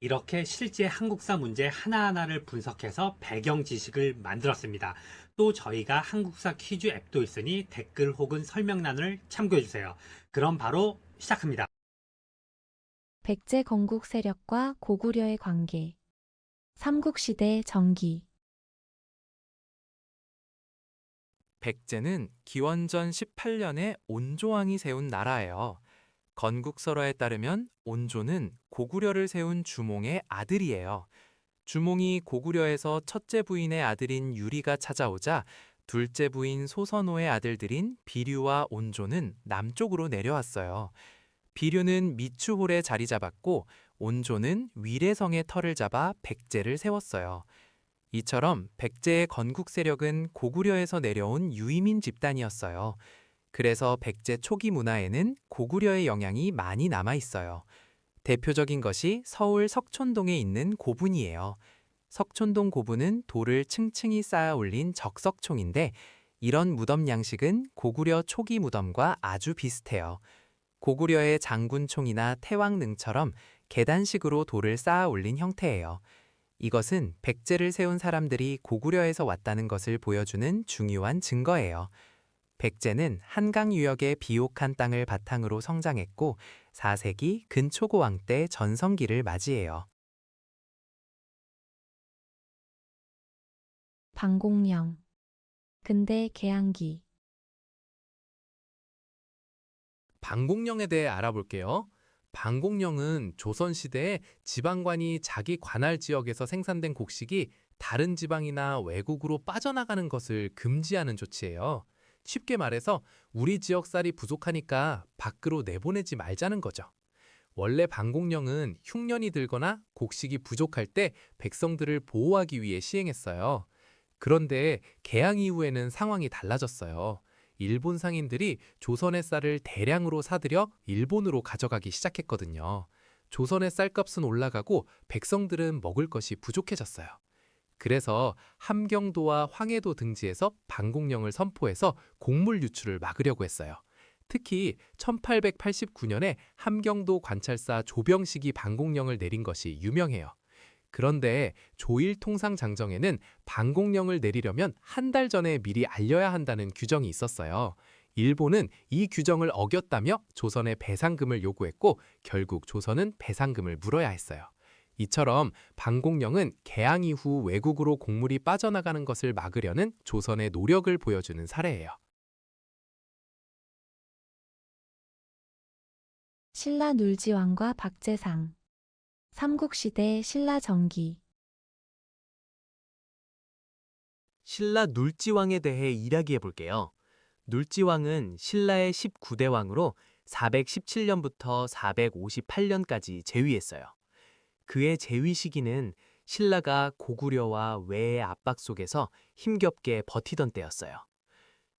이렇게 실제 한국사 문제 하나하나를 분석해서 배경 지식을 만들었습니다. 또 저희가 한국사 퀴즈 앱도 있으니 댓글 혹은 설명란을 참고해 주세요. 그럼 바로 시작합니다. 백제 건국 세력과 고구려의 관계, 삼국시대 전기. 백제는 기원전 18년에 온조왕이 세운 나라예요. 건국설화에 따르면 온조는 고구려를 세운 주몽의 아들이에요. 주몽이 고구려에서 첫째 부인의 아들인 유리가 찾아오자 둘째 부인 소선호의 아들들인 비류와 온조는 남쪽으로 내려왔어요. 비류는 미추홀에 자리 잡았고 온조는 위례성의 터를 잡아 백제를 세웠어요. 이처럼 백제의 건국 세력은 고구려에서 내려온 유이민 집단이었어요. 그래서 백제 초기 문화에는 고구려의 영향이 많이 남아 있어요. 대표적인 것이 서울 석촌동에 있는 고분이에요. 석촌동 고분은 돌을 층층이 쌓아 올린 적석총인데 이런 무덤 양식은 고구려 초기 무덤과 아주 비슷해요. 고구려의 장군총이나 태왕릉처럼 계단식으로 돌을 쌓아 올린 형태예요. 이것은 백제를 세운 사람들이 고구려에서 왔다는 것을 보여주는 중요한 증거예요. 백제는 한강 유역의 비옥한 땅을 바탕으로 성장했고 4세기 근초고왕 때 전성기를 맞이해요. 방공령, 근대 개항기. 방공령에 대해 알아볼게요. 방공령은 조선시대에 지방관이 자기 관할 지역에서 생산된 곡식이 다른 지방이나 외국으로 빠져나가는 것을 금지하는 조치예요. 쉽게 말해서 우리 지역 쌀이 부족하니까 밖으로 내보내지 말자는 거죠. 원래 방공령은 흉년이 들거나 곡식이 부족할 때 백성들을 보호하기 위해 시행했어요. 그런데 개항 이후에는 상황이 달라졌어요. 일본 상인들이 조선의 쌀을 대량으로 사들여 일본으로 가져가기 시작했거든요. 조선의 쌀값은 올라가고 백성들은 먹을 것이 부족해졌어요. 그래서 함경도와 황해도 등지에서 방공령을 선포해서 곡물 유출을 막으려고 했어요. 특히 1889년에 함경도 관찰사 조병식이 방공령을 내린 것이 유명해요. 그런데 조일통상장정에는 방공령을 내리려면 한 달 전에 미리 알려야 한다는 규정이 있었어요. 일본은 이 규정을 어겼다며 조선에 배상금을 요구했고 결국 조선은 배상금을 물어야 했어요. 이처럼 방공령은 개항 이후 외국으로 곡물이 빠져나가는 것을 막으려는 조선의 노력을 보여주는 사례예요. 신라 눌지왕과 박재상, 삼국시대 신라 전기. 신라 눌지왕에 대해 이야기해 볼게요. 눌지왕은 신라의 19대 왕으로 417년부터 458년까지 재위했어요. 그의 재위 시기는 신라가 고구려와 외의 압박 속에서 힘겹게 버티던 때였어요.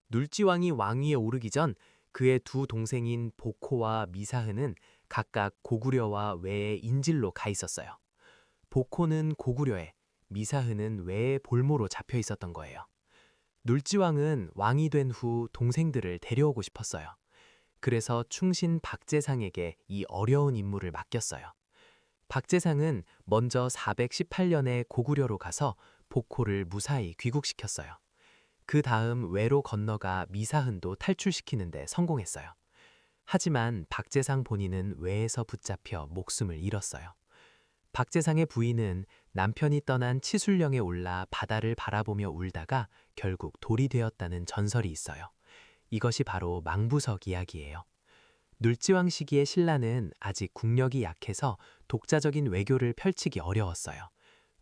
눌지왕이 왕위에 오르기 전 그의 두 동생인 보코와 미사흐는 각각 고구려와 외의 인질로 가 있었어요. 보코는 고구려에, 미사흐는 외의 볼모로 잡혀 있었던 거예요. 눌지왕은 왕이 된 후 동생들을 데려오고 싶었어요. 그래서 충신 박재상에게 이 어려운 임무를 맡겼어요. 박재상은 먼저 418년에 고구려로 가서 보코를 무사히 귀국시켰어요. 그 다음 외로 건너가 미사흔도 탈출시키는데 성공했어요. 하지만 박재상 본인은 외에서 붙잡혀 목숨을 잃었어요. 박재상의 부인은 남편이 떠난 치술령에 올라 바다를 바라보며 울다가 결국 돌이 되었다는 전설이 있어요. 이것이 바로 망부석 이야기예요. 눌지왕 시기의 신라는 아직 국력이 약해서 독자적인 외교를 펼치기 어려웠어요.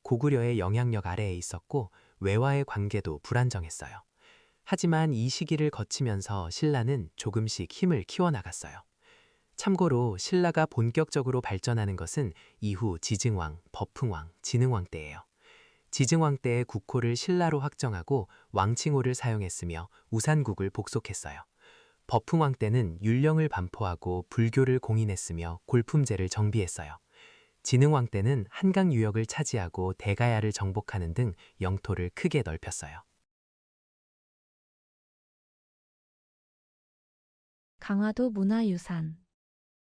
고구려의 영향력 아래에 있었고 외와의 관계도 불안정했어요. 하지만 이 시기를 거치면서 신라는 조금씩 힘을 키워나갔어요. 참고로 신라가 본격적으로 발전하는 것은 이후 지증왕, 버풍왕, 진흥왕 때예요. 지증왕 때 국호를 신라로 확정하고 왕칭호를 사용했으며 우산국을 복속했어요. 버풍왕 때는 율령을 반포하고 불교를 공인했으며 골품제를 정비했어요. 진흥왕 때는 한강 유역을 차지하고 대가야를 정복하는 등 영토를 크게 넓혔어요. 강화도 문화유산,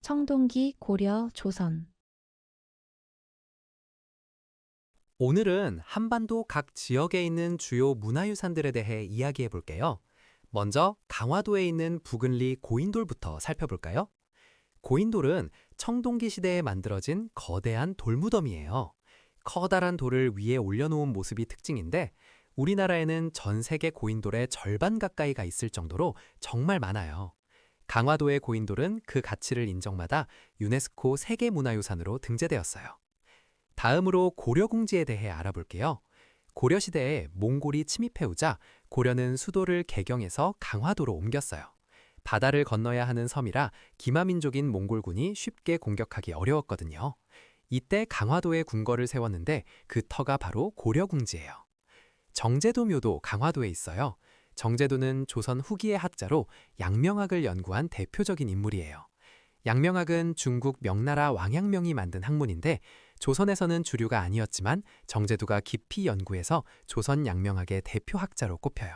청동기 고려 조선. 오늘은 한반도 각 지역에 있는 주요 문화유산들에 대해 이야기해 볼게요. 먼저 강화도에 있는 부근리 고인돌부터 살펴볼까요? 고인돌은 청동기 시대에 만들어진 거대한 돌무덤이에요. 커다란 돌을 위에 올려놓은 모습이 특징인데 우리나라에는 전 세계 고인돌의 절반 가까이가 있을 정도로 정말 많아요. 강화도의 고인돌은 그 가치를 인정받아 유네스코 세계문화유산으로 등재되었어요. 다음으로 고려궁지에 대해 알아볼게요. 고려시대에 몽골이 침입해오자 고려는 수도를 개경해서 강화도로 옮겼어요. 바다를 건너야 하는 섬이라 기마민족인 몽골군이 쉽게 공격하기 어려웠거든요. 이때 강화도에 궁궐을 세웠는데 그 터가 바로 고려궁지예요. 정제도 묘도 강화도에 있어요. 정제도는 조선 후기의 학자로 양명학을 연구한 대표적인 인물이에요. 양명학은 중국 명나라 왕양명이 만든 학문인데 조선에서는 주류가 아니었지만 정제도가 깊이 연구해서 조선 양명학의 대표 학자로 꼽혀요.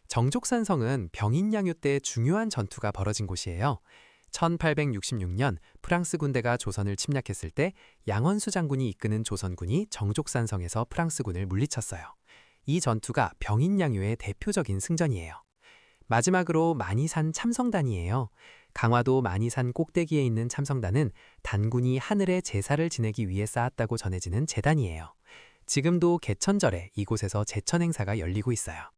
정족산성은 병인양요 때 중요한 전투가 벌어진 곳이에요. 1866년 프랑스 군대가 조선을 침략했을 때 양원수 장군이 이끄는 조선군이 정족산성에서 프랑스군을 물리쳤어요. 이 전투가 병인양요의 대표적인 승전이에요. 마지막으로 만이산 참성단이에요. 강화도 만이산 꼭대기에 있는 참성단은 단군이 하늘에 제사를 지내기 위해 쌓았다고 전해지는 제단이에요. 지금도 개천절에 이곳에서 제천 행사가 열리고 있어요.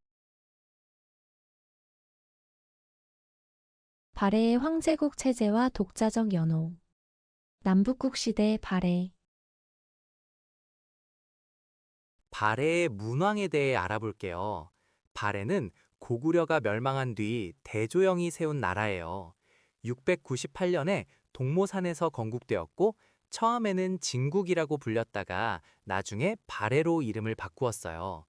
발해의 황제국 체제와 독자적 연호. 남북국 시대 발해. 발해의 문왕에 대해 알아볼게요. 발해는 고구려가 멸망한 뒤 대조영이 세운 나라예요. 698년에 동모산에서 건국되었고 처음에는 진국이라고 불렸다가 나중에 발해로 이름을 바꾸었어요.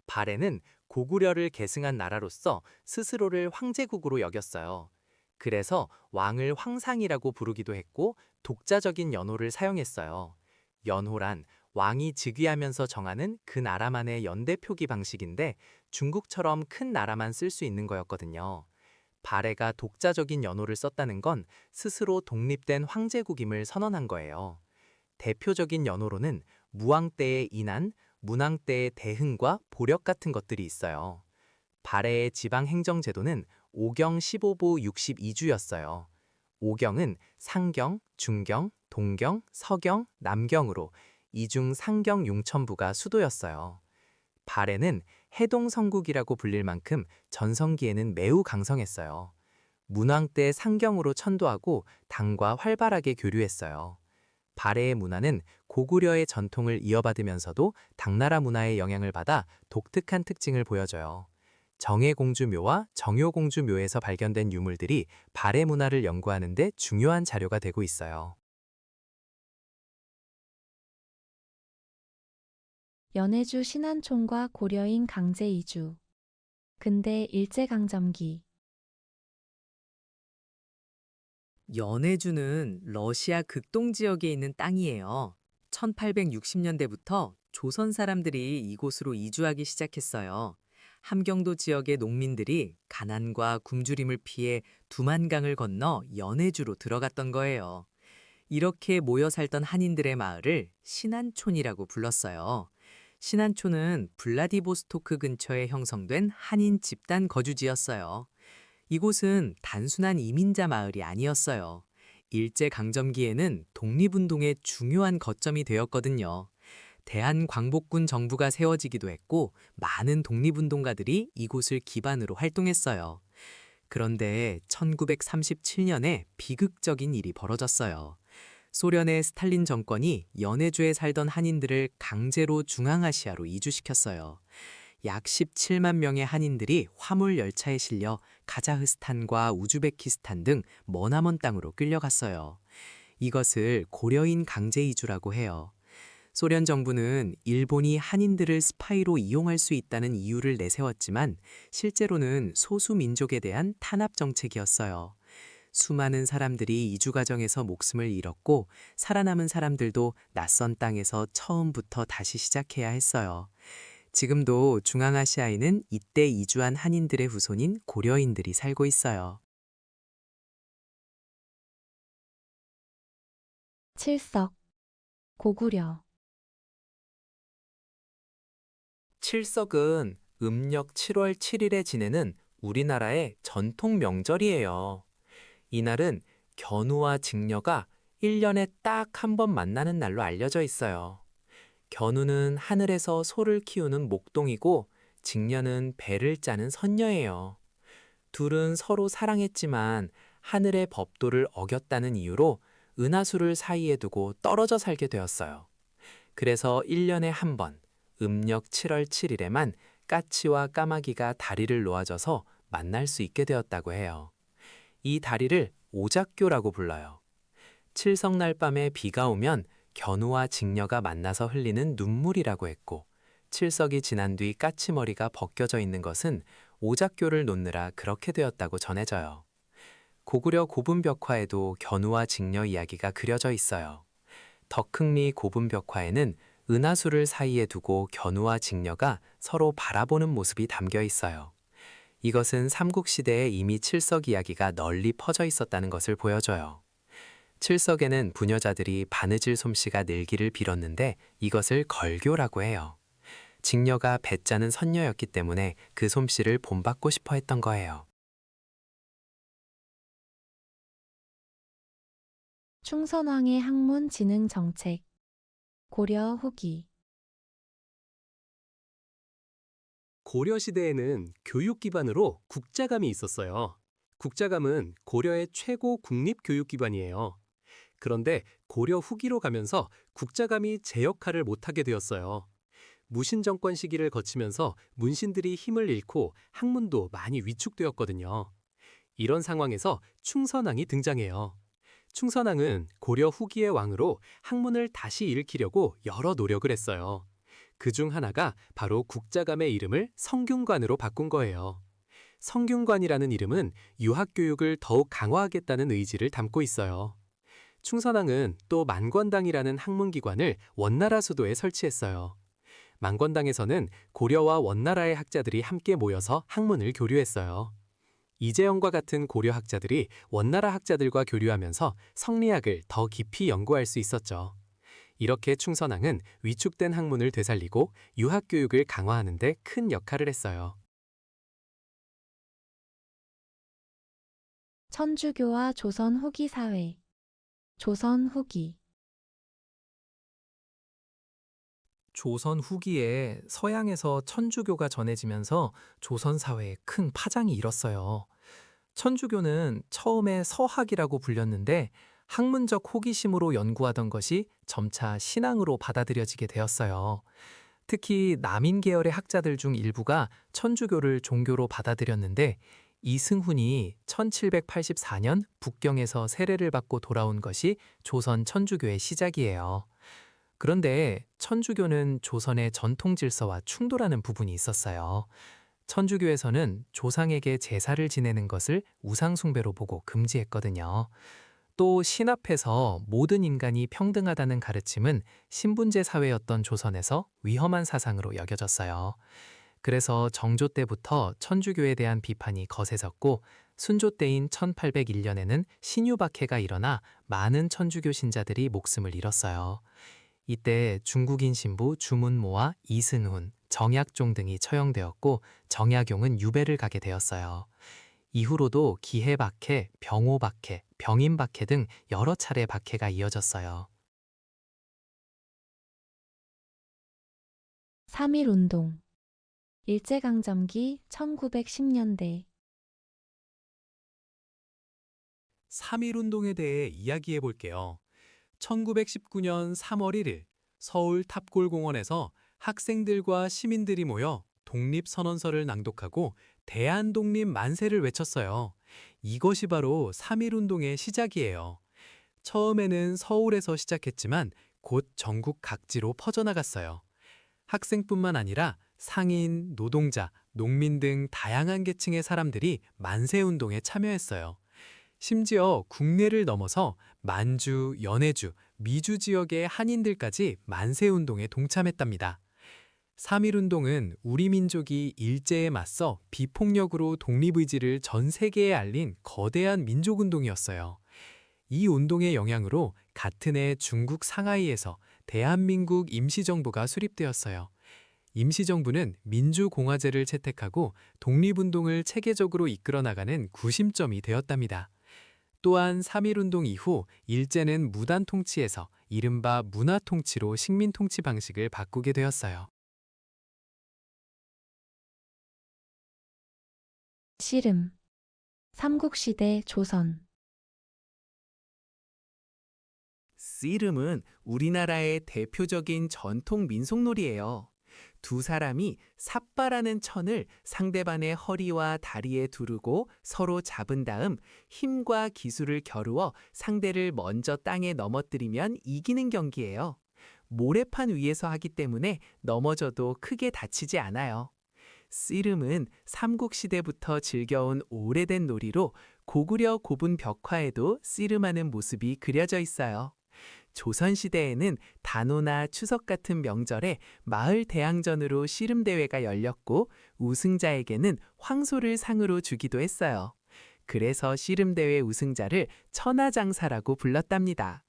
발해는 고구려를 계승한 나라로서 스스로를 황제국으로 여겼어요. 그래서 왕을 황상이라고 부르기도 했고 독자적인 연호를 사용했어요. 연호란 왕이 즉위하면서 정하는 그 나라만의 연대 표기 방식인데 중국처럼 큰 나라만 쓸 수 있는 거였거든요. 발해가 독자적인 연호를 썼다는 건 스스로 독립된 황제국임을 선언한 거예요. 대표적인 연호로는 무왕 때의 인안, 문왕 때의 대흥과 보력 같은 것들이 있어요. 발해의 지방 행정 제도는 오경 15부 62주였어요. 오경은 상경, 중경, 동경, 서경, 남경으로 이중 상경 융천부가 수도였어요. 발해는 해동성국이라고 불릴 만큼 전성기에는 매우 강성했어요. 문왕 때 상경으로 천도하고 당과 활발하게 교류했어요. 발해의 문화는 고구려의 전통을 이어받으면서도 당나라 문화의 영향을 받아 독특한 특징을 보여줘요. 정해공주묘와 정효공주묘에서 발견된 유물들이 발해 문화를 연구하는 데 중요한 자료가 되고 있어요. 연해주 신안촌과 고려인 강제 이주. 근대 일제강점기. 연해주는 러시아 극동 지역에 있는 땅이에요. 1860년대부터 조선 사람들이 이곳으로 이주하기 시작했어요. 함경도 지역의 농민들이 가난과 굶주림을 피해 두만강을 건너 연해주로 들어갔던 거예요. 이렇게 모여 살던 한인들의 마을을 신안촌이라고 불렀어요. 신안촌은 블라디보스토크 근처에 형성된 한인 집단 거주지였어요. 이곳은 단순한 이민자 마을이 아니었어요. 일제강점기에는 독립운동의 중요한 거점이 되었거든요. 대한광복군 정부가 세워지기도 했고 많은 독립운동가들이 이곳을 기반으로 활동했어요. 그런데 1937년에 비극적인 일이 벌어졌어요. 소련의 스탈린 정권이 연해주에 살던 한인들을 강제로 중앙아시아로 이주시켰어요. 약 17만 명의 한인들이 화물 열차에 실려 카자흐스탄과 우즈베키스탄 등 머나먼 땅으로 끌려갔어요. 이것을 고려인 강제 이주라고 해요. 소련 정부는 일본이 한인들을 스파이로 이용할 수 있다는 이유를 내세웠지만 실제로는 소수 민족에 대한 탄압 정책이었어요. 수많은 사람들이 이주 과정에서 목숨을 잃었고 살아남은 사람들도 낯선 땅에서 처음부터 다시 시작해야 했어요. 지금도 중앙아시아에는 이때 이주한 한인들의 후손인 고려인들이 살고 있어요. 칠석. 고구려. 칠석은 음력 7월 7일에 지내는 우리나라의 전통 명절이에요. 이날은 견우와 직녀가 1년에 딱 한 번 만나는 날로 알려져 있어요. 견우는 하늘에서 소를 키우는 목동이고 직녀는 배를 짜는 선녀예요. 둘은 서로 사랑했지만 하늘의 법도를 어겼다는 이유로 은하수를 사이에 두고 떨어져 살게 되었어요. 그래서 1년에 한 번, 음력 7월 7일에만 까치와 까마귀가 다리를 놓아줘서 만날 수 있게 되었다고 해요. 이 다리를 오작교라고 불러요. 칠석날 밤에 비가 오면 견우와 직녀가 만나서 흘리는 눈물이라고 했고, 칠석이 지난 뒤 까치머리가 벗겨져 있는 것은 오작교를 놓느라 그렇게 되었다고 전해져요. 고구려 고분벽화에도 견우와 직녀 이야기가 그려져 있어요. 덕흥리 고분벽화에는 은하수를 사이에 두고 견우와 직녀가 서로 바라보는 모습이 담겨 있어요. 이것은 삼국시대에 이미 칠석 이야기가 널리 퍼져 있었다는 것을 보여줘요. 칠석에는 부녀자들이 바느질 솜씨가 늘기를 빌었는데 이것을 걸교라고 해요. 직녀가 배짜는 선녀였기 때문에 그 솜씨를 본받고 싶어 했던 거예요. 충선왕의 학문 진흥 정책 고려 후기 고려 시대에는 교육 기반으로 국자감이 있었어요. 국자감은 고려의 최고 국립 교육 기관이에요. 그런데 고려 후기로 가면서 국자감이 제 역할을 못하게 되었어요. 무신 정권 시기를 거치면서 문신들이 힘을 잃고 학문도 많이 위축되었거든요. 이런 상황에서 충선왕이 등장해요. 충선왕은 고려 후기의 왕으로 학문을 다시 일으키려고 여러 노력을 했어요. 그중 하나가 바로 국자감의 이름을 성균관으로 바꾼 거예요. 성균관이라는 이름은 유학교육을 더욱 강화하겠다는 의지를 담고 있어요. 충선왕은 또 만권당이라는 학문기관을 원나라 수도에 설치했어요. 만권당에서는 고려와 원나라의 학자들이 함께 모여서 학문을 교류했어요. 이재영과 같은 고려 학자들이 원나라 학자들과 교류하면서 성리학을 더 깊이 연구할 수 있었죠. 이렇게 충선왕은 위축된 학문을 되살리고 유학교육을 강화하는 데 큰 역할을 했어요. 천주교와 조선 후기 사회 조선 후기 조선 후기에 서양에서 천주교가 전해지면서 조선 사회에 큰 파장이 일었어요. 천주교는 처음에 서학이라고 불렸는데 학문적 호기심으로 연구하던 것이 점차 신앙으로 받아들여지게 되었어요. 특히 남인 계열의 학자들 중 일부가 천주교를 종교로 받아들였는데 이승훈이 1784년 북경에서 세례를 받고 돌아온 것이 조선 천주교의 시작이에요. 그런데 천주교는 조선의 전통 질서와 충돌하는 부분이 있었어요. 천주교에서는 조상에게 제사를 지내는 것을 우상숭배로 보고 금지했거든요. 또 신앞에서 모든 인간이 평등하다는 가르침은 신분제 사회였던 조선에서 위험한 사상으로 여겨졌어요. 그래서 정조 때부터 천주교에 대한 비판이 거세졌고 순조 때인 1801년에는 신유박해가 일어나 많은 천주교 신자들이 목숨을 잃었어요. 이때 중국인 신부 주문모와 이승훈, 정약종 등이 처형되었고 정약용은 유배를 가게 되었어요. 이후로도 기해박해, 병오박해, 병인박해 등 여러 차례 박해가 이어졌어요. 3.1운동 일제강점기 1910년대 3.1운동에 대해 이야기해 볼게요. 1919년 3월 1일 서울 탑골공원에서 학생들과 시민들이 모여 독립선언서를 낭독하고 대한독립 만세를 외쳤어요. 이것이 바로 3.1운동의 시작이에요. 처음에는 서울에서 시작했지만 곧 전국 각지로 퍼져나갔어요. 학생뿐만 아니라 상인, 노동자, 농민 등 다양한 계층의 사람들이 만세운동에 참여했어요. 심지어 국내를 넘어서 만주, 연해주, 미주 지역의 한인들까지 만세운동에 동참했답니다. 3.1운동은 우리 민족이 일제에 맞서 비폭력으로 독립의지를 전 세계에 알린 거대한 민족운동이었어요. 이 운동의 영향으로 같은 해 중국 상하이에서 대한민국 임시정부가 수립되었어요. 임시정부는 민주공화제를 채택하고 독립운동을 체계적으로 이끌어 나가는 구심점이 되었답니다. 또한 3.1운동 이후 일제는 무단 통치에서 이른바 문화통치로 식민통치 방식을 바꾸게 되었어요. 씨름. 삼국시대 조선. 씨름은 우리나라의 대표적인 전통 민속놀이예요. 두 사람이 삿바라는 천을 상대방의 허리와 다리에 두르고 서로 잡은 다음 힘과 기술을 겨루어 상대를 먼저 땅에 넘어뜨리면 이기는 경기예요. 모래판 위에서 하기 때문에 넘어져도 크게 다치지 않아요. 씨름은 삼국시대부터 즐겨온 오래된 놀이로 고구려 고분 벽화에도 씨름하는 모습이 그려져 있어요. 조선시대에는 단오나 추석 같은 명절에 마을 대항전으로 씨름대회가 열렸고 우승자에게는 황소를 상으로 주기도 했어요. 그래서 씨름대회 우승자를 천하장사라고 불렀답니다.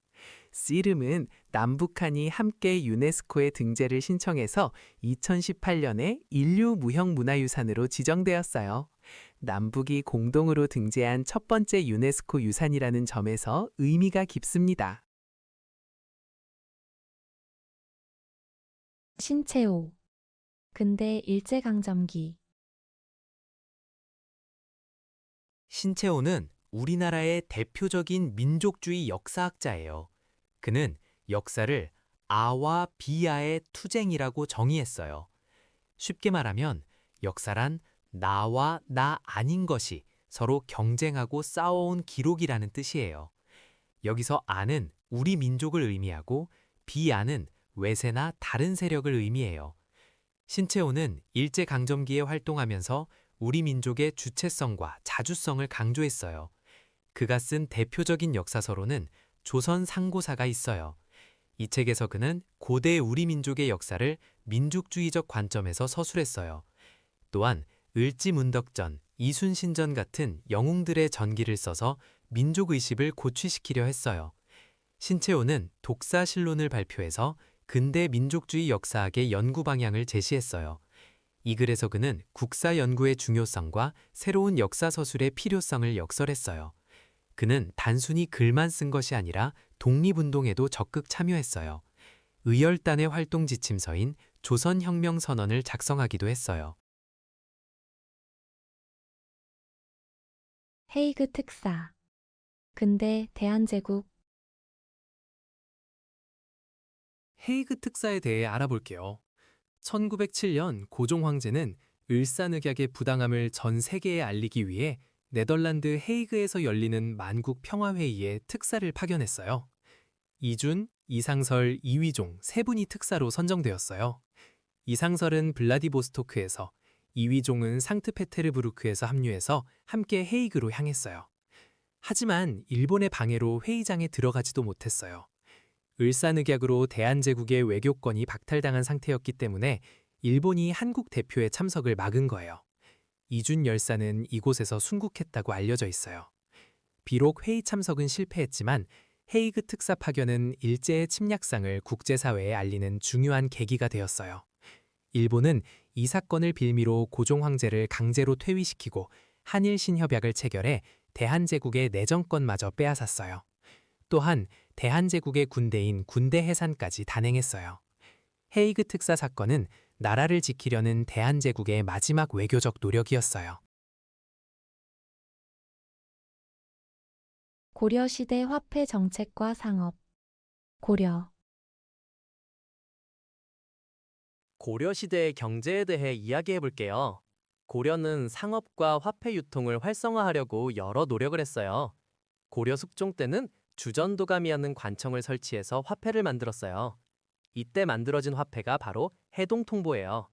씨름은 남북한이 함께 유네스코에 등재를 신청해서 2018년에 인류 무형문화유산으로 지정되었어요. 남북이 공동으로 등재한 첫 번째 유네스코 유산이라는 점에서 의미가 깊습니다. 신채호. 근대 일제강점기. 신채호는 우리나라의 대표적인 민족주의 역사학자예요. 그는 역사를 아와 비아의 투쟁이라고 정의했어요. 쉽게 말하면 역사란 나와 나 아닌 것이 서로 경쟁하고 싸워온 기록이라는 뜻이에요. 여기서 아는 우리 민족을 의미하고 비아는 외세나 다른 세력을 의미해요. 신채호는 일제강점기에 활동하면서 우리 민족의 주체성과 자주성을 강조했어요. 그가 쓴 대표적인 역사서로는 조선 상고사가 있어요. 이 책에서 그는 고대 우리 민족의 역사를 민족주의적 관점에서 서술했어요. 또한 을지문덕전, 이순신전 같은 영웅들의 전기를 써서 민족의식을 고취시키려 했어요. 신채호는 독사실론을 발표해서 근대 민족주의 역사학의 연구 방향을 제시했어요. 이 글에서 그는 국사 연구의 중요성과 새로운 역사 서술의 필요성을 역설했어요. 그는 단순히 글만 쓴 것이 아니라 독립운동에도 적극 참여했어요. 의열단의 활동 지침서인 조선혁명선언을 작성하기도 했어요. 헤이그 특사. 근대 대한제국. 헤이그 특사에 대해 알아볼게요. 1907년 고종 황제는 을사늑약의 부당함을 전 세계에 알리기 위해 네덜란드 헤이그에서 열리는 만국 평화회의에 특사를 파견했어요. 이준, 이상설, 이위종 세 분이 특사로 선정되었어요. 이상설은 블라디보스토크에서, 이위종은 상트페테르부르크에서 합류해서 함께 헤이그로 향했어요. 하지만 일본의 방해로 회의장에 들어가지도 못했어요. 을사늑약으로 대한제국의 외교권이 박탈당한 상태였기 때문에 일본이 한국 대표의 참석을 막은 거예요. 이준 열사는 이곳에서 순국했다고 알려져 있어요. 비록 회의 참석은 실패했지만 헤이그 특사 파견은 일제의 침략상을 국제사회에 알리는 중요한 계기가 되었어요. 일본은 이 사건을 빌미로 고종 황제를 강제로 퇴위시키고 한일 신협약을 체결해 대한제국의 내정권마저 빼앗았어요. 또한 대한제국의 군대인 군대 해산까지 단행했어요. 헤이그 특사 사건은 나라를 지키려는 대한제국의 마지막 외교적 노력이었어요. 고려시대 화폐 정책과 상업. 고려. 고려시대의 경제에 대해 이야기해 볼게요. 고려는 상업과 화폐 유통을 활성화하려고 여러 노력을 했어요. 고려 숙종 때는 주전도감이라는 관청을 설치해서 화폐를 만들었어요. 이때 만들어진 화폐가 바로 해동통보예요.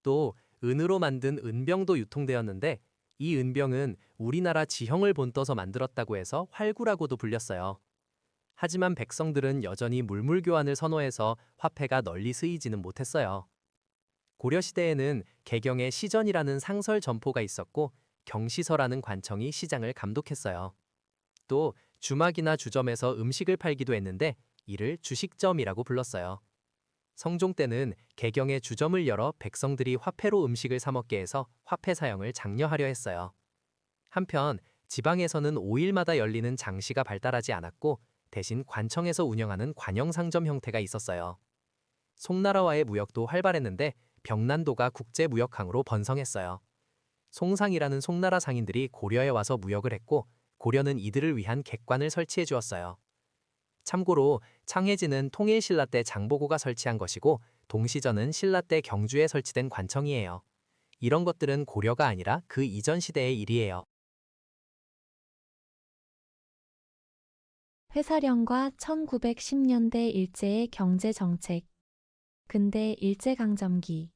또 은으로 만든 은병도 유통되었는데 이 은병은 우리나라 지형을 본떠서 만들었다고 해서 활구라고도 불렸어요. 하지만 백성들은 여전히 물물교환을 선호해서 화폐가 널리 쓰이지는 못했어요. 고려시대에는 개경에 시전이라는 상설 점포가 있었고 경시서라는 관청이 시장을 감독했어요. 또 주막이나 주점에서 음식을 팔기도 했는데 이를 주식점이라고 불렀어요. 성종 때는 개경의 주점을 열어 백성들이 화폐로 음식을 사 먹게 해서 화폐 사용을 장려하려 했어요. 한편 지방에서는 5일마다 열리는 장시가 발달하지 않았고 대신 관청에서 운영하는 관영상점 형태가 있었어요. 송나라와의 무역도 활발했는데 병난도가 국제무역항으로 번성했어요. 송상이라는 송나라 상인들이 고려에 와서 무역을 했고 고려는 이들을 위한 객관을 설치해 주었어요. 참고로 창해지는 통일신라 때 장보고가 설치한 것이고 동시전은 신라 때 경주에 설치된 관청이에요. 이런 것들은 고려가 아니라 그 이전 시대의 일이에요. 회사령과 1910년대 일제의 경제정책. 근대 일제강점기.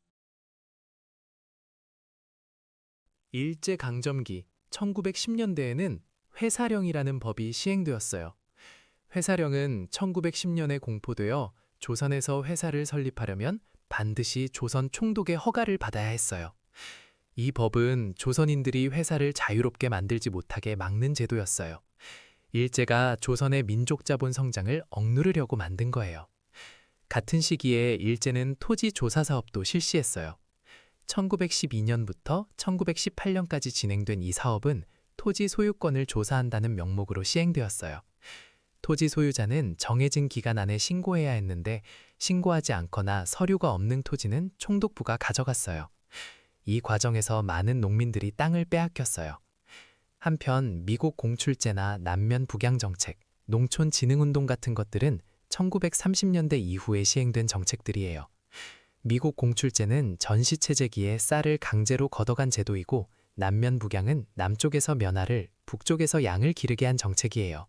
일제강점기 1910년대에는 회사령이라는 법이 시행되었어요. 회사령은 1910년에 공포되어 조선에서 회사를 설립하려면 반드시 조선 총독의 허가를 받아야 했어요. 이 법은 조선인들이 회사를 자유롭게 만들지 못하게 막는 제도였어요. 일제가 조선의 민족자본 성장을 억누르려고 만든 거예요. 같은 시기에 일제는 토지 조사 사업도 실시했어요. 1912년부터 1918년까지 진행된 이 사업은 토지 소유권을 조사한다는 명목으로 시행되었어요. 토지 소유자는 정해진 기간 안에 신고해야 했는데 신고하지 않거나 서류가 없는 토지는 총독부가 가져갔어요. 이 과정에서 많은 농민들이 땅을 빼앗겼어요. 한편 미국 공출제나 남면 북양 정책, 농촌 진흥운동 같은 것들은 1930년대 이후에 시행된 정책들이에요. 미국 공출제는 전시체제기에 쌀을 강제로 걷어간 제도이고 남면 북양은 남쪽에서 면화를, 북쪽에서 양을 기르게 한 정책이에요.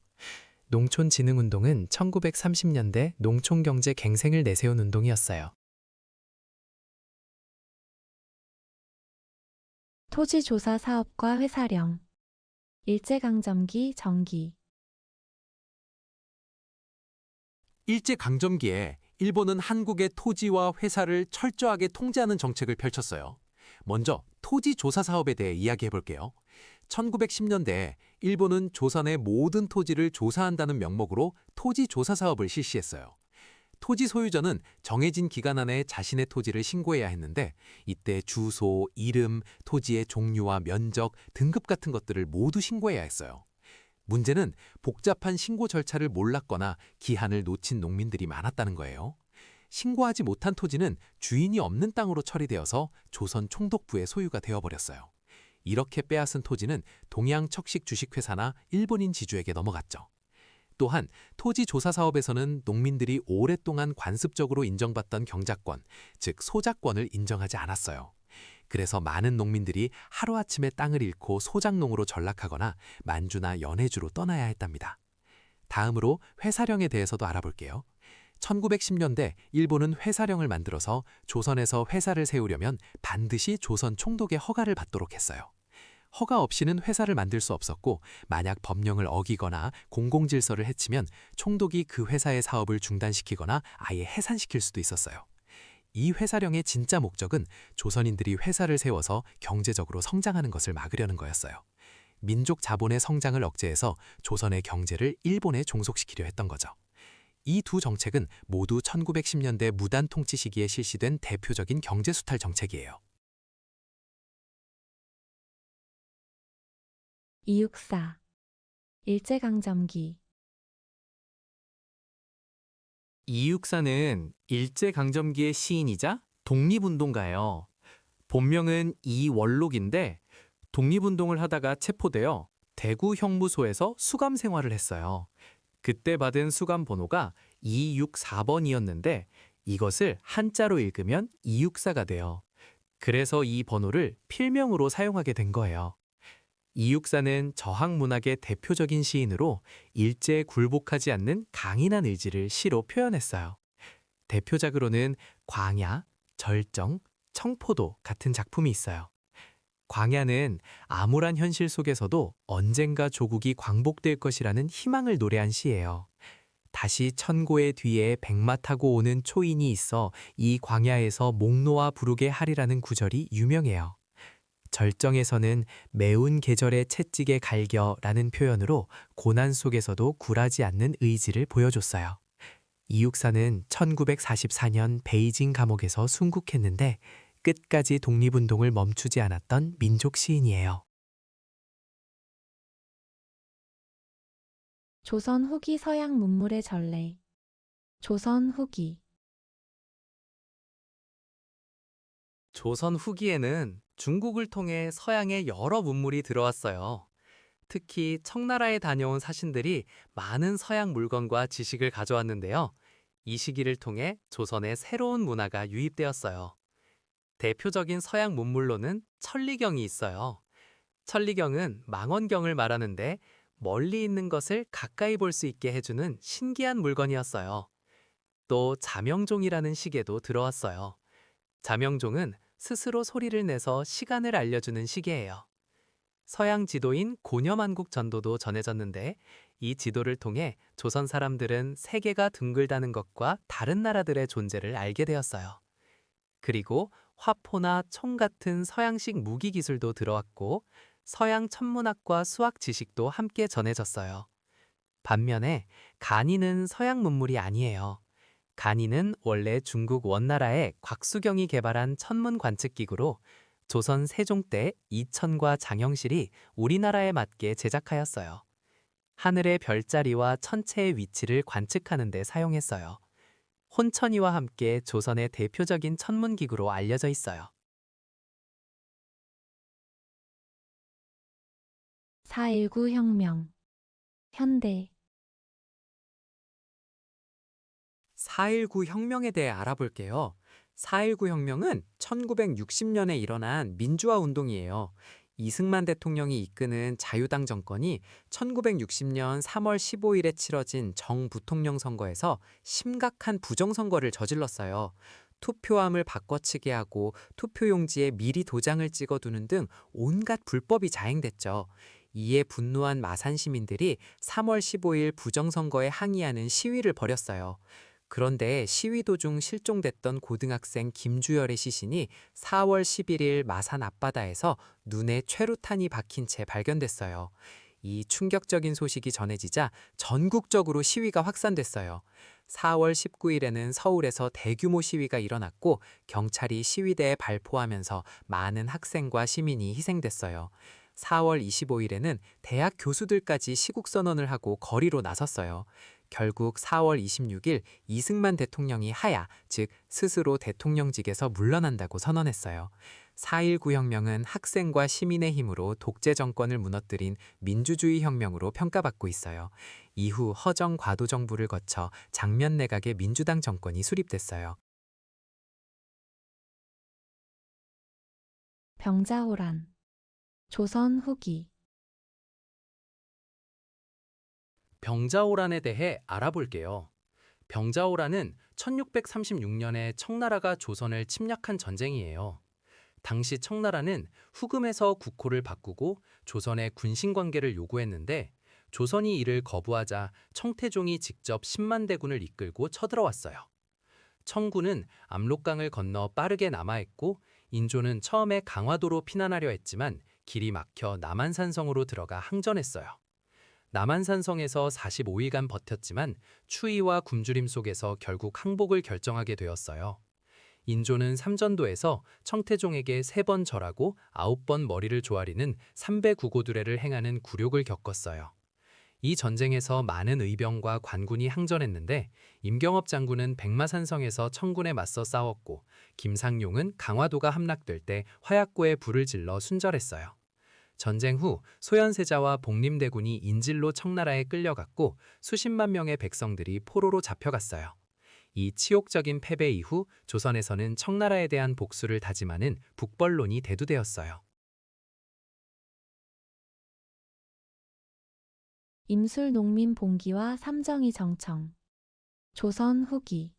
농촌 진흥운동은 1930년대 농촌경제 갱생을 내세운 운동이었어요. 토지조사 사업과 회사령. 일제강점기 전기. 일제강점기에 일본은 한국의 토지와 회사를 철저하게 통제하는 정책을 펼쳤어요. 먼저 토지 조사 사업에 대해 이야기해 볼게요. 1910년대에 일본은 조선의 모든 토지를 조사한다는 명목으로 토지 조사 사업을 실시했어요. 토지 소유자는 정해진 기간 안에 자신의 토지를 신고해야 했는데 이때 주소, 이름, 토지의 종류와 면적, 등급 같은 것들을 모두 신고해야 했어요. 문제는 복잡한 신고 절차를 몰랐거나 기한을 놓친 농민들이 많았다는 거예요. 신고하지 못한 토지는 주인이 없는 땅으로 처리되어서 조선 총독부의 소유가 되어버렸어요. 이렇게 빼앗은 토지는 동양척식 주식회사나 일본인 지주에게 넘어갔죠. 또한 토지 조사 사업에서는 농민들이 오랫동안 관습적으로 인정받던 경작권, 즉 소작권을 인정하지 않았어요. 그래서 많은 농민들이 하루아침에 땅을 잃고 소작농으로 전락하거나 만주나 연해주로 떠나야 했답니다. 다음으로 회사령에 대해서도 알아볼게요. 1910년대 일본은 회사령을 만들어서 조선에서 회사를 세우려면 반드시 조선 총독의 허가를 받도록 했어요. 허가 없이는 회사를 만들 수 없었고 만약 법령을 어기거나 공공질서를 해치면 총독이 그 회사의 사업을 중단시키거나 아예 해산시킬 수도 있었어요. 이 회사령의 진짜 목적은 조선인들이 회사를 세워서 경제적으로 성장하는 것을 막으려는 거였어요. 민족 자본의 성장을 억제해서 조선의 경제를 일본에 종속시키려 했던 거죠. 이 두 정책은 모두 1910년대 무단 통치 시기에 실시된 대표적인 경제수탈 정책이에요. 이육사. 일제강점기. 이육사는 일제강점기의 시인이자 독립운동가예요. 본명은 이원록인데 독립운동을 하다가 체포되어 대구 형무소에서 수감 생활을 했어요. 그때 받은 수감 번호가 264번이었는데 이것을 한자로 읽으면 이육사가 돼요. 그래서 이 번호를 필명으로 사용하게 된 거예요. 이육사는 저항문학의 대표적인 시인으로 일제에 굴복하지 않는 강인한 의지를 시로 표현했어요. 대표작으로는 광야, 절정, 청포도 같은 작품이 있어요. 광야는 암울한 현실 속에서도 언젠가 조국이 광복될 것이라는 희망을 노래한 시예요. 다시 천고의 뒤에 백마 타고 오는 초인이 있어 이 광야에서 목 놓아 부르게 하리라는 구절이 유명해요. 절정에서는 매운 계절의 채찍에 갈겨라는 표현으로 고난 속에서도 굴하지 않는 의지를 보여줬어요. 이육사는 1944년 베이징 감옥에서 순국했는데 끝까지 독립운동을 멈추지 않았던 민족 시인이에요. 조선 후기 서양 문물의 전래. 조선 후기. 조선 후기에는 중국을 통해 서양의 여러 문물이 들어왔어요. 특히 청나라에 다녀온 사신들이 많은 서양 물건과 지식을 가져왔는데요. 이 시기를 통해 조선의 새로운 문화가 유입되었어요. 대표적인 서양 문물로는 천리경이 있어요. 천리경은 망원경을 말하는데 멀리 있는 것을 가까이 볼 수 있게 해주는 신기한 물건이었어요. 또 자명종이라는 시계도 들어왔어요. 자명종은 스스로 소리를 내서 시간을 알려주는 시계예요. 서양 지도인 고려만국 전도도 전해졌는데 이 지도를 통해 조선 사람들은 세계가 둥글다는 것과 다른 나라들의 존재를 알게 되었어요. 그리고 화포나 총 같은 서양식 무기 기술도 들어왔고 서양 천문학과 수학 지식도 함께 전해졌어요. 반면에 간이는 서양 문물이 아니에요. 간이는 원래 중국 원나라의 곽수경이 개발한 천문 관측 기구로 조선 세종 때 이천과 장영실이 우리나라에 맞게 제작하였어요. 하늘의 별자리와 천체의 위치를 관측하는 데 사용했어요. 혼천이와 함께 조선의 대표적인 천문 기구로 알려져 있어요. 4.19 혁명. 현대. 4.19 혁명에 대해 알아볼게요. 4.19 혁명은 1960년에 일어난 민주화 운동이에요. 이승만 대통령이 이끄는 자유당 정권이 1960년 3월 15일에 치러진 정부통령 선거에서 심각한 부정선거를 저질렀어요. 투표함을 바꿔치기 하고 투표용지에 미리 도장을 찍어두는 등 온갖 불법이 자행됐죠. 이에 분노한 마산 시민들이 3월 15일 부정선거에 항의하는 시위를 벌였어요. 그런데 시위 도중 실종됐던 고등학생 김주열의 시신이 4월 11일 마산 앞바다에서 눈에 최루탄이 박힌 채 발견됐어요. 이 충격적인 소식이 전해지자 전국적으로 시위가 확산됐어요. 4월 19일에는 서울에서 대규모 시위가 일어났고 경찰이 시위대에 발포하면서 많은 학생과 시민이 희생됐어요. 4월 25일에는 대학 교수들까지 시국선언을 하고 거리로 나섰어요. 결국 4월 26일 이승만 대통령이 하야, 즉 스스로 대통령직에서 물러난다고 선언했어요. 4.19 혁명은 학생과 시민의 힘으로 독재 정권을 무너뜨린 민주주의 혁명으로 평가받고 있어요. 이후 허정 과도 정부를 거쳐 장면 내각의 민주당 정권이 수립됐어요. 병자호란. 조선 후기. 병자호란에 대해 알아볼게요. 병자호란은 1636년에 청나라가 조선을 침략한 전쟁이에요. 당시 청나라는 후금에서 국호를 바꾸고 조선의 군신관계를 요구했는데 조선이 이를 거부하자 청태종이 직접 10만 대군을 이끌고 쳐들어왔어요. 청군은 압록강을 건너 빠르게 남하했고 인조는 처음에 강화도로 피난하려 했지만 길이 막혀 남한산성으로 들어가 항전했어요. 남한산성에서 45일간 버텼지만 추위와 굶주림 속에서 결국 항복을 결정하게 되었어요. 인조는 삼전도에서 청태종에게 3번 절하고 9번 머리를 조아리는 삼배구고두례를 행하는 굴욕을 겪었어요. 이 전쟁에서 많은 의병과 관군이 항전했는데 임경업 장군은 백마산성에서 청군에 맞서 싸웠고 김상용은 강화도가 함락될 때 화약고에 불을 질러 순절했어요. 전쟁 후 소현세자와 복림대군이 인질로 청나라에 끌려갔고 수십만 명의 백성들이 포로로 잡혀갔어요. 이 치욕적인 패배 이후 조선에서는 청나라에 대한 복수를 다짐하는 북벌론이 대두되었어요. 임술 농민 봉기와 삼정이 정청. 조선 후기.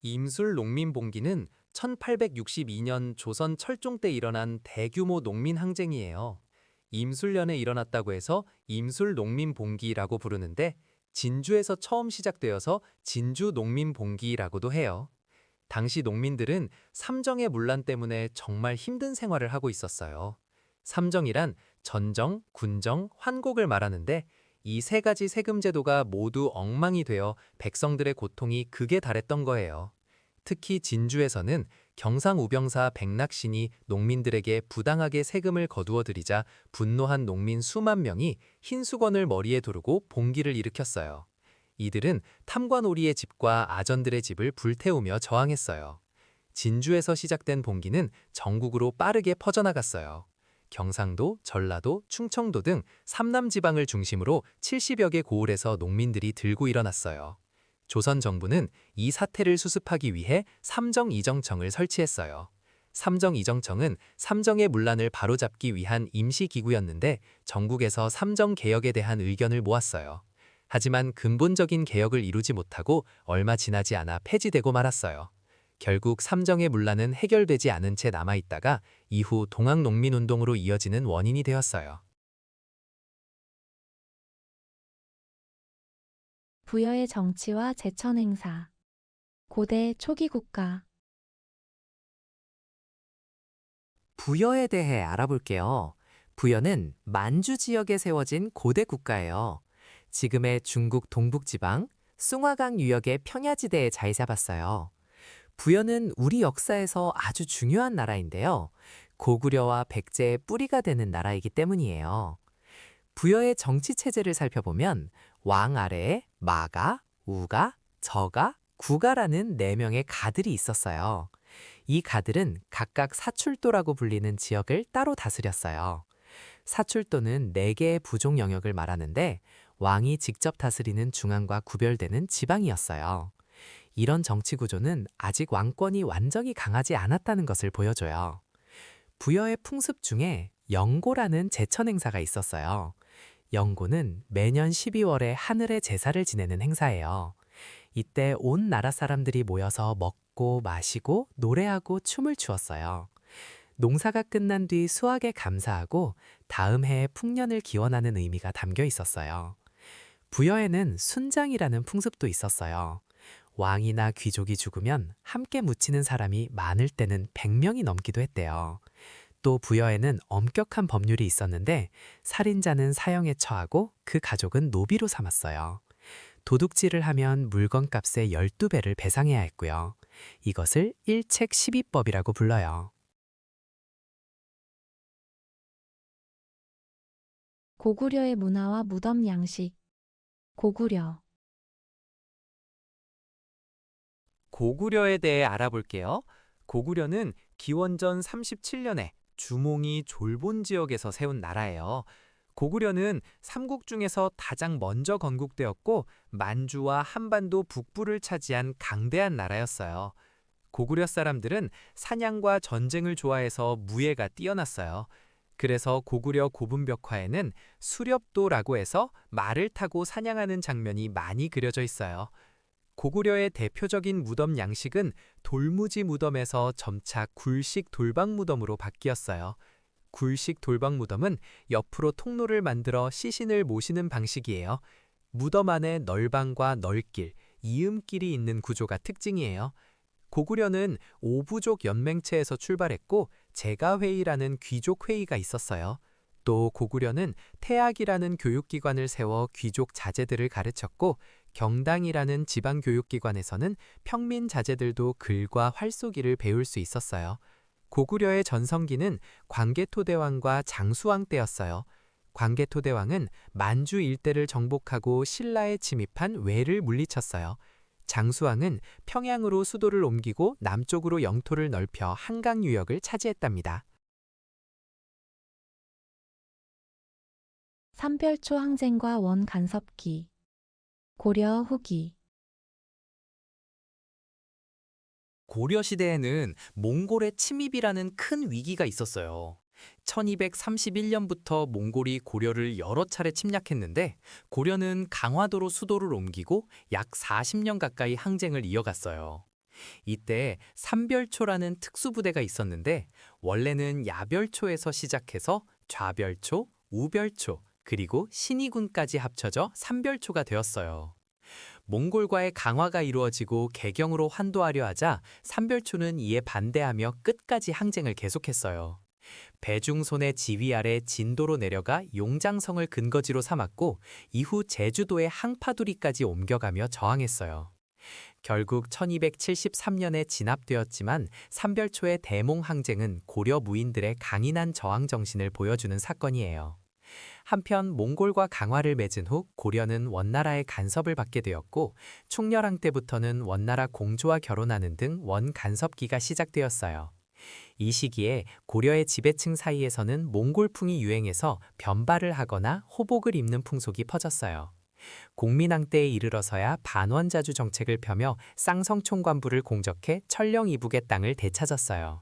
임술 농민봉기는 1862년 조선 철종 때 일어난 대규모 농민 항쟁이에요. 임술년에 일어났다고 해서 임술 농민봉기라고 부르는데 진주에서 처음 시작되어서 진주 농민봉기라고도 해요. 당시 농민들은 삼정의 문란 때문에 정말 힘든 생활을 하고 있었어요. 삼정이란 전정, 군정, 환곡을 말하는데 이 세 가지 세금 제도가 모두 엉망이 되어 백성들의 고통이 극에 달했던 거예요. 특히 진주에서는 경상우병사 백낙신이 농민들에게 부당하게 세금을 거두어 들이자 분노한 농민 수만 명이 흰 수건을 머리에 두르고 봉기를 일으켰어요. 이들은 탐관오리의 집과 아전들의 집을 불태우며 저항했어요. 진주에서 시작된 봉기는 전국으로 빠르게 퍼져나갔어요. 경상도, 전라도, 충청도 등 삼남 지방을 중심으로 70여 개 고을에서 농민들이 들고 일어났어요. 조선 정부는 이 사태를 수습하기 위해 삼정이정청을 설치했어요. 삼정이정청은 삼정의 문란을 바로잡기 위한 임시기구였는데 전국에서 삼정개혁에 대한 의견을 모았어요. 하지만 근본적인 개혁을 이루지 못하고 얼마 지나지 않아 폐지되고 말았어요. 결국 삼정의 문란은 해결되지 않은 채 남아있다가 이후 동학농민운동으로 이어지는 원인이 되었어요. 부여의 정치와 제천 행사. 고대 초기 국가. 부여에 대해 알아볼게요. 부여는 만주 지역에 세워진 고대 국가예요. 지금의 중국 동북지방, 숭화강 유역의 평야지대에 자리 잡았어요. 부여는 우리 역사에서 아주 중요한 나라인데요. 고구려와 백제의 뿌리가 되는 나라이기 때문이에요. 부여의 정치 체제를 살펴보면 왕 아래에 마가, 우가, 저가, 구가라는 4명의 가들이 있었어요. 이 가들은 각각 사출도라고 불리는 지역을 따로 다스렸어요. 사출도는 4개의 부족 영역을 말하는데 왕이 직접 다스리는 중앙과 구별되는 지방이었어요. 이런 정치 구조는 아직 왕권이 완전히 강하지 않았다는 것을 보여줘요. 부여의 풍습 중에 영고라는 제천 행사가 있었어요. 영고는 매년 12월에 하늘의 제사를 지내는 행사예요. 이때 온 나라 사람들이 모여서 먹고 마시고 노래하고 춤을 추었어요. 농사가 끝난 뒤 수확에 감사하고 다음 해의 풍년을 기원하는 의미가 담겨 있었어요. 부여에는 순장이라는 풍습도 있었어요. 왕이나 귀족이 죽으면 함께 묻히는 사람이 많을 때는 100명이 넘기도 했대요. 또 부여에는 엄격한 법률이 있었는데 살인자는 사형에 처하고 그 가족은 노비로 삼았어요. 도둑질을 하면 물건값의 12배를 배상해야 했고요. 이것을 일책 12법이라고 불러요. 고구려의 문화와 무덤 양식. 고구려. 고구려에 대해 알아볼게요. 고구려는 기원전 37년에 주몽이 졸본 지역에서 세운 나라예요. 고구려는 삼국 중에서 가장 먼저 건국되었고 만주와 한반도 북부를 차지한 강대한 나라였어요. 고구려 사람들은 사냥과 전쟁을 좋아해서 무예가 뛰어났어요. 그래서 고구려 고분벽화에는 수렵도라고 해서 말을 타고 사냥하는 장면이 많이 그려져 있어요. 고구려의 대표적인 무덤 양식은 돌무지 무덤에서 점차 굴식 돌방 무덤으로 바뀌었어요. 굴식 돌방 무덤은 옆으로 통로를 만들어 시신을 모시는 방식이에요. 무덤 안에 널방과 널길, 이음길이 있는 구조가 특징이에요. 고구려는 오부족 연맹체에서 출발했고 제가회의라는 귀족 회의가 있었어요. 또 고구려는 태학이라는 교육기관을 세워 귀족 자제들을 가르쳤고 경당이라는 지방교육기관에서는 평민 자제들도 글과 활쏘기를 배울 수 있었어요. 고구려의 전성기는 광개토대왕과 장수왕 때였어요. 광개토대왕은 만주 일대를 정복하고 신라에 침입한 왜를 물리쳤어요. 장수왕은 평양으로 수도를 옮기고 남쪽으로 영토를 넓혀 한강 유역을 차지했답니다. 삼별초 항쟁과 원 간섭기. 고려 후기. 고려 시대에는 몽골의 침입이라는 큰 위기가 있었어요. 1231년부터 몽골이 고려를 여러 차례 침략했는데 고려는 강화도로 수도를 옮기고 약 40년 가까이 항쟁을 이어갔어요. 이때 삼별초라는 특수부대가 있었는데 원래는 야별초에서 시작해서 좌별초, 우별초, 그리고 신의군까지 합쳐져 삼별초가 되었어요. 몽골과의 강화가 이루어지고 개경으로 환도하려 하자 삼별초는 이에 반대하며 끝까지 항쟁을 계속했어요. 배중손의 지휘 아래 진도로 내려가 용장성을 근거지로 삼았고 이후 제주도의 항파두리까지 옮겨가며 저항했어요. 결국 1273년에 진압되었지만 삼별초의 대몽항쟁은 고려 무인들의 강인한 저항 정신을 보여주는 사건이에요. 한편 몽골과 강화를 맺은 후 고려는 원나라의 간섭을 받게 되었고 충렬왕 때부터는 원나라 공주와 결혼하는 등 원간섭기가 시작되었어요. 이 시기에 고려의 지배층 사이에서는 몽골풍이 유행해서 변발을 하거나 호복을 입는 풍속이 퍼졌어요. 공민왕 때에 이르러서야 반원자주 정책을 펴며 쌍성총관부를 공적해 천령 이북의 땅을 되찾았어요.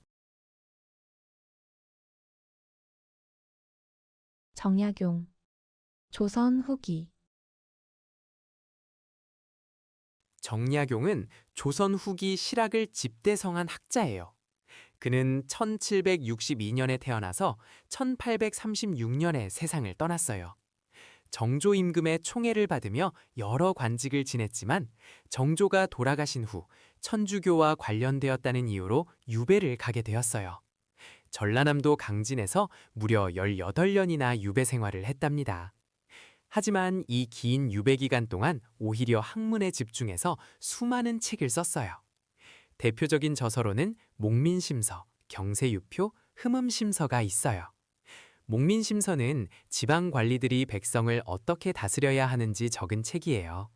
정약용, 조선 후기. 정약용은 조선 후기 실학을 집대성한 학자예요. 그는 1762년에 태어나서 1836년에 세상을 떠났어요. 정조 임금의 총애를 받으며 여러 관직을 지냈지만 정조가 돌아가신 후 천주교와 관련되었다는 이유로 유배를 가게 되었어요. 전라남도 강진에서 무려 18년이나 유배 생활을 했답니다. 하지만 이 긴 유배 기간 동안 오히려 학문에 집중해서 수많은 책을 썼어요. 대표적인 저서로는 목민심서, 경세유표, 흠음심서가 있어요. 목민심서는 지방 관리들이 백성을 어떻게 다스려야 하는지 적은 책이에요.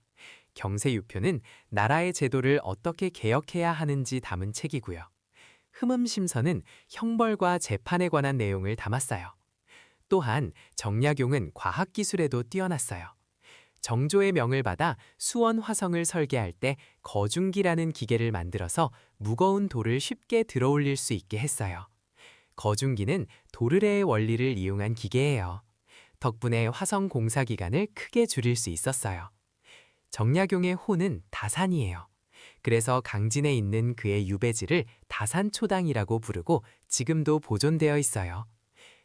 경세유표는 나라의 제도를 어떻게 개혁해야 하는지 담은 책이고요. 흠음심서는 형벌과 재판에 관한 내용을 담았어요. 또한 정약용은 과학기술에도 뛰어났어요. 정조의 명을 받아 수원 화성을 설계할 때 거중기라는 기계를 만들어서 무거운 돌을 쉽게 들어올릴 수 있게 했어요. 거중기는 도르래의 원리를 이용한 기계예요. 덕분에 화성 공사 기간을 크게 줄일 수 있었어요. 정약용의 호는 다산이에요. 그래서 강진에 있는 그의 유배지를 다산초당이라고 부르고 지금도 보존되어 있어요.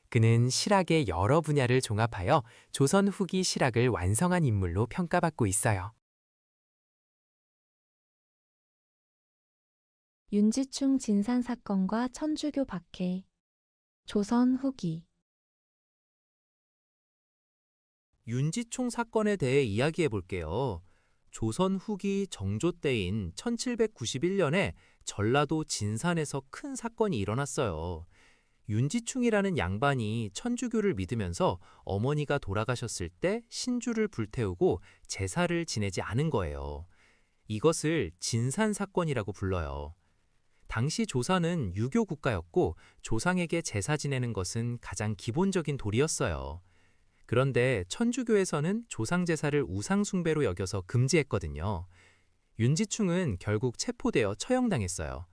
그는 실학의 여러 분야를 종합하여 조선 후기 실학을 완성한 인물로 평가받고 있어요. 윤지충 진산 사건과 천주교 박해. 조선 후기. 윤지총 사건에 대해 이야기해 볼게요. 조선 후기 정조 때인 1791년에 전라도 진산에서 큰 사건이 일어났어요. 윤지충이라는 양반이 천주교를 믿으면서 어머니가 돌아가셨을 때 신주를 불태우고 제사를 지내지 않은 거예요. 이것을 진산 사건이라고 불러요. 당시 조선은 유교 국가였고 조상에게 제사 지내는 것은 가장 기본적인 도리였어요. 그런데 천주교에서는 조상 제사를 우상 숭배로 여겨서 금지했거든요. 윤지충은 결국 체포되어 처형당했어요.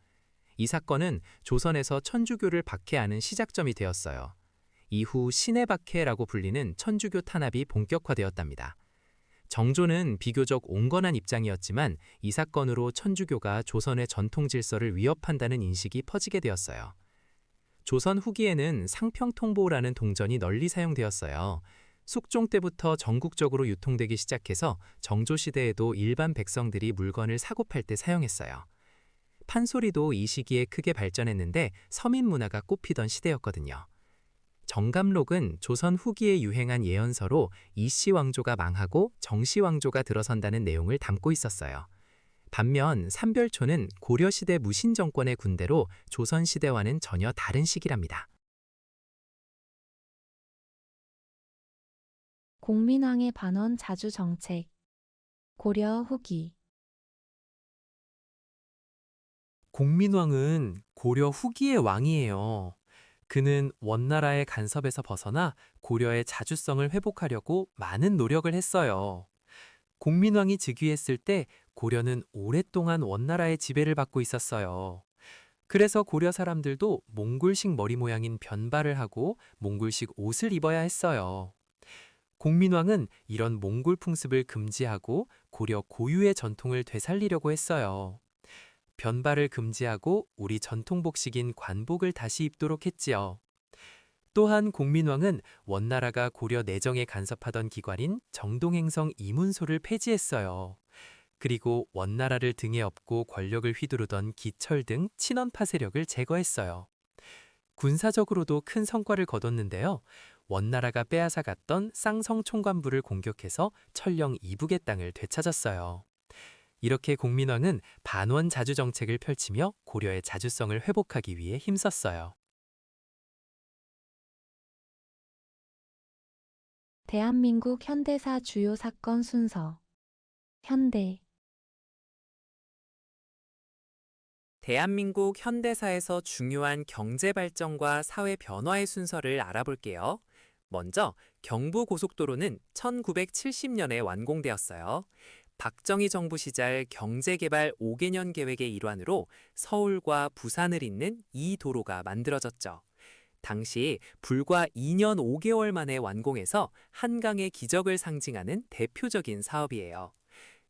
이 사건은 조선에서 천주교를 박해하는 시작점이 되었어요. 이후 신의 박해라고 불리는 천주교 탄압이 본격화되었답니다. 정조는 비교적 온건한 입장이었지만 이 사건으로 천주교가 조선의 전통 질서를 위협한다는 인식이 퍼지게 되었어요. 조선 후기에는 상평통보라는 동전이 널리 사용되었어요. 숙종 때부터 전국적으로 유통되기 시작해서 정조 시대에도 일반 백성들이 물건을 사고 팔 때 사용했어요. 판소리도 이 시기에 크게 발전했는데 서민 문화가 꽃피던 시대였거든요. 정감록은 조선 후기에 유행한 예언서로 이씨 왕조가 망하고 정씨 왕조가 들어선다는 내용을 담고 있었어요. 반면 삼별초는 고려시대 무신 정권의 군대로 조선시대와는 전혀 다른 시기랍니다. 공민왕의 반원 자주 정책. 고려 후기. 공민왕은 고려 후기의 왕이에요. 그는 원나라의 간섭에서 벗어나 고려의 자주성을 회복하려고 많은 노력을 했어요. 공민왕이 즉위했을 때 고려는 오랫동안 원나라의 지배를 받고 있었어요. 그래서 고려 사람들도 몽골식 머리 모양인 변발을 하고 몽골식 옷을 입어야 했어요. 공민왕은 이런 몽골 풍습을 금지하고 고려 고유의 전통을 되살리려고 했어요. 변발을 금지하고 우리 전통 복식인 관복을 다시 입도록 했지요. 또한 공민왕은 원나라가 고려 내정에 간섭하던 기관인 정동행성 이문소를 폐지했어요. 그리고 원나라를 등에 업고 권력을 휘두르던 기철 등 친원파 세력을 제거했어요. 군사적으로도 큰 성과를 거뒀는데요. 원나라가 빼앗아갔던 쌍성 총관부를 공격해서 천령 이북의 땅을 되찾았어요. 이렇게 공민왕은 반원 자주 정책을 펼치며 고려의 자주성을 회복하기 위해 힘썼어요. 대한민국 현대사 주요 사건 순서. 현대. 대한민국 현대사에서 중요한 경제 발전과 사회 변화의 순서를 알아볼게요. 먼저 경부고속도로는 1970년에 완공되었어요. 박정희 정부 시절 경제개발 5개년 계획의 일환으로 서울과 부산을 잇는 이 도로가 만들어졌죠. 당시 불과 2년 5개월 만에 완공해서 한강의 기적을 상징하는 대표적인 사업이에요.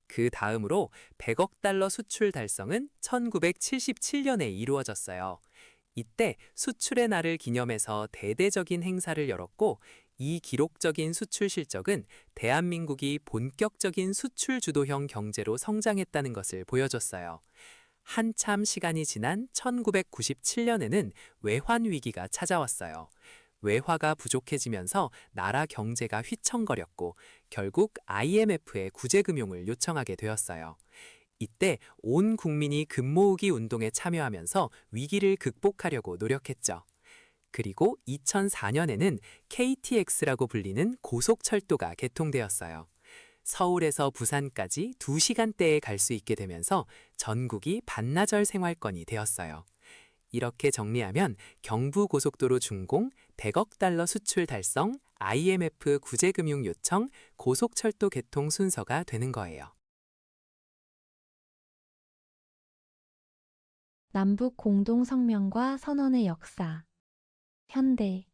그 다음으로 100억 달러 수출 달성은 1977년에 이루어졌어요. 이때 수출의 날을 기념해서 대대적인 행사를 열었고, 이 기록적인 수출 실적은 대한민국이 본격적인 수출 주도형 경제로 성장했다는 것을 보여줬어요. 한참 시간이 지난 1997년에는 외환 위기가 찾아왔어요. 외화가 부족해지면서 나라 경제가 휘청거렸고 결국 IMF에 구제금융을 요청하게 되었어요. 이때 온 국민이 금모으기 운동에 참여하면서 위기를 극복하려고 노력했죠. 그리고 2004년에는 KTX라고 불리는 고속철도가 개통되었어요. 서울에서 부산까지 2시간대에 갈 수 있게 되면서 전국이 반나절 생활권이 되었어요. 이렇게 정리하면 경부고속도로 준공, 100억 달러 수출 달성, IMF 구제금융 요청, 고속철도 개통 순서가 되는 거예요. 남북 공동성명과 선언의 역사. 현대.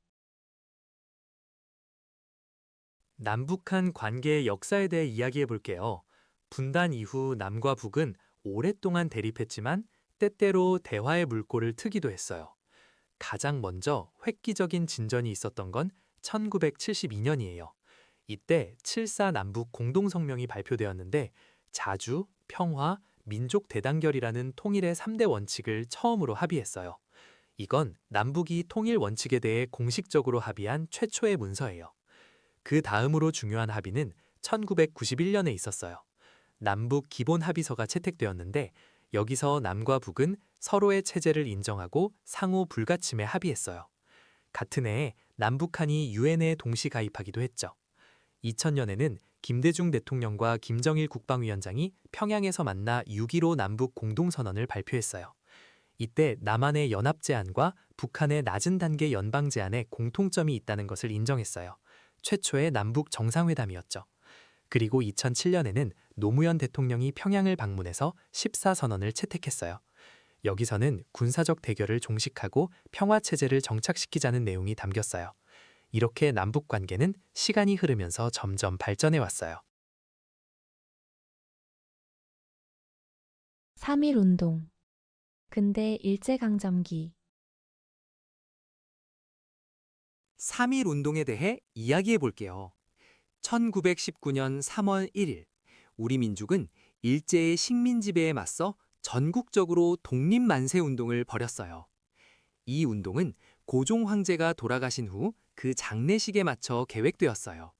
남북한 관계의 역사에 대해 이야기해 볼게요. 분단 이후 남과 북은 오랫동안 대립했지만 때때로 대화의 물꼬를 트기도 했어요. 가장 먼저 획기적인 진전이 있었던 건 1972년이에요. 이때 7.4 남북 공동성명이 발표되었는데 자주, 평화, 민족 대단결이라는 통일의 3대 원칙을 처음으로 합의했어요. 이건 남북이 통일 원칙에 대해 공식적으로 합의한 최초의 문서예요. 그 다음으로 중요한 합의는 1991년에 있었어요. 남북 기본 합의서가 채택되었는데 여기서 남과 북은 서로의 체제를 인정하고 상호 불가침에 합의했어요. 같은 해에 남북한이 유엔에 동시 가입하기도 했죠. 2000년에는 김대중 대통령과 김정일 국방위원장이 평양에서 만나 6.15 남북 공동선언을 발표했어요. 이때 남한의 연합 제안과 북한의 낮은 단계 연방 제안에 공통점이 있다는 것을 인정했어요. 최초의 남북 정상회담이었죠. 그리고 2007년에는 노무현 대통령이 평양을 방문해서 14선언을 채택했어요. 여기서는 군사적 대결을 종식하고 평화체제를 정착시키자는 내용이 담겼어요. 이렇게 남북 관계는 시간이 흐르면서 점점 발전해 왔어요. 3.1운동. 근대 일제강점기. 3.1 운동에 대해 이야기해 볼게요. 1919년 3월 1일, 우리 민족은 일제의 식민 지배에 맞서 전국적으로 독립만세 운동을 벌였어요. 이 운동은 고종 황제가 돌아가신 후 그 장례식에 맞춰 계획되었어요.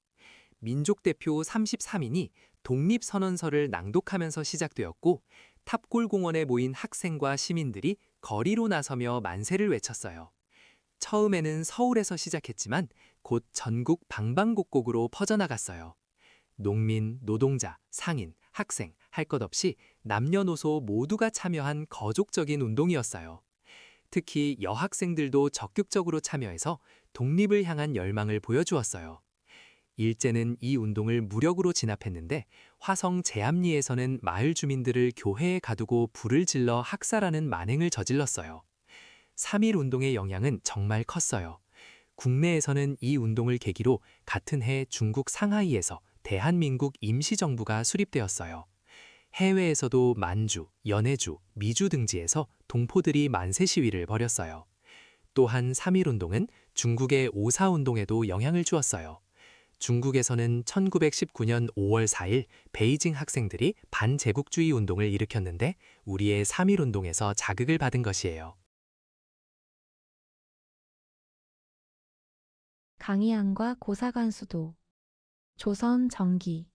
민족 대표 33인이 독립선언서를 낭독하면서 시작되었고, 탑골공원에 모인 학생과 시민들이 거리로 나서며 만세를 외쳤어요. 처음에는 서울에서 시작했지만 곧 전국 방방곡곡으로 퍼져나갔어요. 농민, 노동자, 상인, 학생, 할 것 없이 남녀노소 모두가 참여한 거족적인 운동이었어요. 특히 여학생들도 적극적으로 참여해서 독립을 향한 열망을 보여주었어요. 일제는 이 운동을 무력으로 진압했는데 화성 제암리에서는 마을 주민들을 교회에 가두고 불을 질러 학살하는 만행을 저질렀어요. 3.1 운동의 영향은 정말 컸어요. 국내에서는 이 운동을 계기로 같은 해 중국 상하이에서 대한민국 임시정부가 수립되었어요. 해외에서도 만주, 연해주, 미주 등지에서 동포들이 만세 시위를 벌였어요. 또한 3.1 운동은 중국의 5.4 운동에도 영향을 주었어요. 중국에서는 1919년 5월 4일 베이징 학생들이 반제국주의 운동을 일으켰는데 우리의 3.1 운동에서 자극을 받은 것이에요. 강희안과 고사관수도. 조선 정기.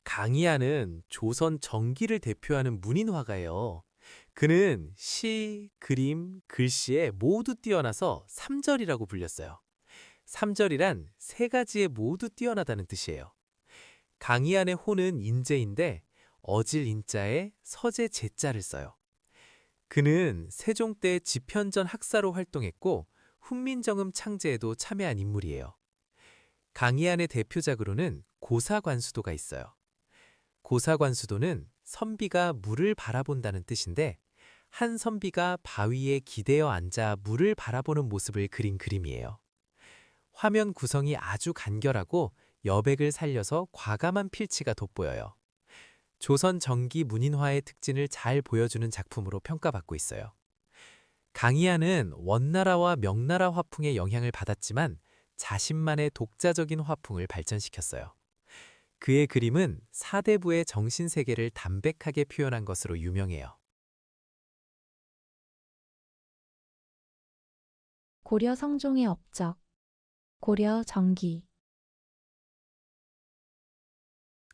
강희안은 조선 정기를 대표하는 문인화가예요. 그는 시, 그림, 글씨에 모두 뛰어나서 삼절이라고 불렸어요. 삼절이란 세 가지에 모두 뛰어나다는 뜻이에요. 강희안의 호는 인재인데 어질 인자에 서재 제자를 써요. 그는 세종 때 집현전 학사로 활동했고 훈민정음 창제에도 참여한 인물이에요. 강희안의 대표작으로는 고사관수도가 있어요. 고사관수도는 선비가 물을 바라본다는 뜻인데 한 선비가 바위에 기대어 앉아 물을 바라보는 모습을 그린 그림이에요. 화면 구성이 아주 간결하고 여백을 살려서 과감한 필치가 돋보여요. 조선 정기 문인화의 특징을 잘 보여주는 작품으로 평가받고 있어요. 강희안은 원나라와 명나라 화풍의 영향을 받았지만 자신만의 독자적인 화풍을 발전시켰어요. 그의 그림은 사대부의 정신세계를 담백하게 표현한 것으로 유명해요. 고려 성종의 업적. 고려 정기.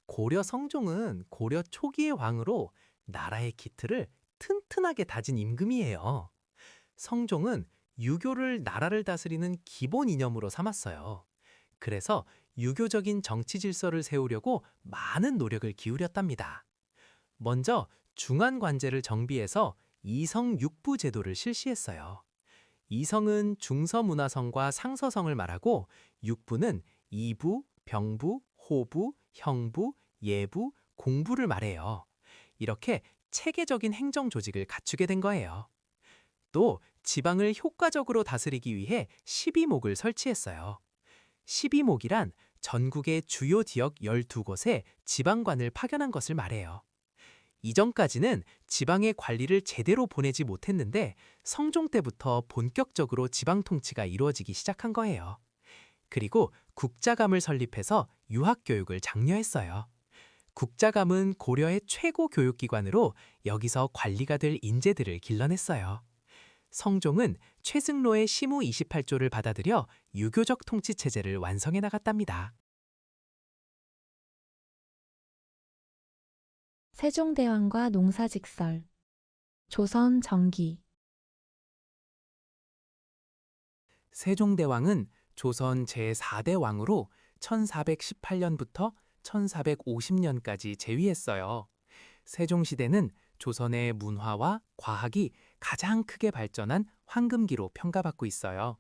고려 성종은 고려 초기의 왕으로 나라의 기틀을 튼튼하게 다진 임금이에요. 성종은 유교를 나라를 다스리는 기본 이념으로 삼았어요. 그래서 유교적인 정치 질서를 세우려고 많은 노력을 기울였답니다. 먼저 중한관제를 정비해서 이성육부 제도를 실시했어요. 이성은 중서문화성과 상서성을 말하고 육부는 이부, 병부, 호부, 형부, 예부, 공부를 말해요. 이렇게 체계적인 행정 조직을 갖추게 된 거예요. 또 지방을 효과적으로 다스리기 위해 12목을 설치했어요. 12목이란 전국의 주요 지역 12곳에 지방관을 파견한 것을 말해요. 이전까지는 지방의 관리를 제대로 보내지 못했는데 성종 때부터 본격적으로 지방 통치가 이루어지기 시작한 거예요. 그리고 국자감을 설립해서 유학교육을 장려했어요. 국자감은 고려의 최고 교육기관으로 여기서 관리가 될 인재들을 길러냈어요. 성종은 최승로의 시무 28조를 받아들여 유교적 통치체제를 완성해 나갔답니다. 세종대왕과 농사직설. 조선 정기. 세종대왕은 조선 제4대 왕으로 1418년부터 1450년까지 재위했어요. 세종시대는 조선의 문화와 과학이 가장 크게 발전한 황금기로 평가받고 있어요.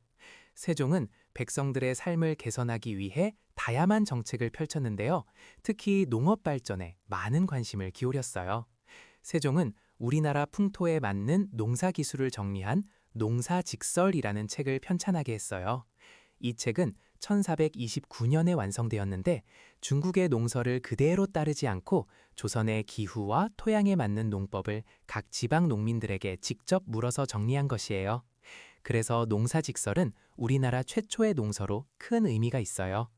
세종은 백성들의 삶을 개선하기 위해 다양한 정책을 펼쳤는데요. 특히 농업 발전에 많은 관심을 기울였어요. 세종은 우리나라 풍토에 맞는 농사 기술을 정리한 농사직설이라는 책을 편찬하게 했어요. 이 책은 1429년에 완성되었는데 중국의 농서를 그대로 따르지 않고 조선의 기후와 토양에 맞는 농법을 각 지방 농민들에게 직접 물어서 정리한 것이에요. 그래서 농사직설은 우리나라 최초의 농서로 큰 의미가 있어요.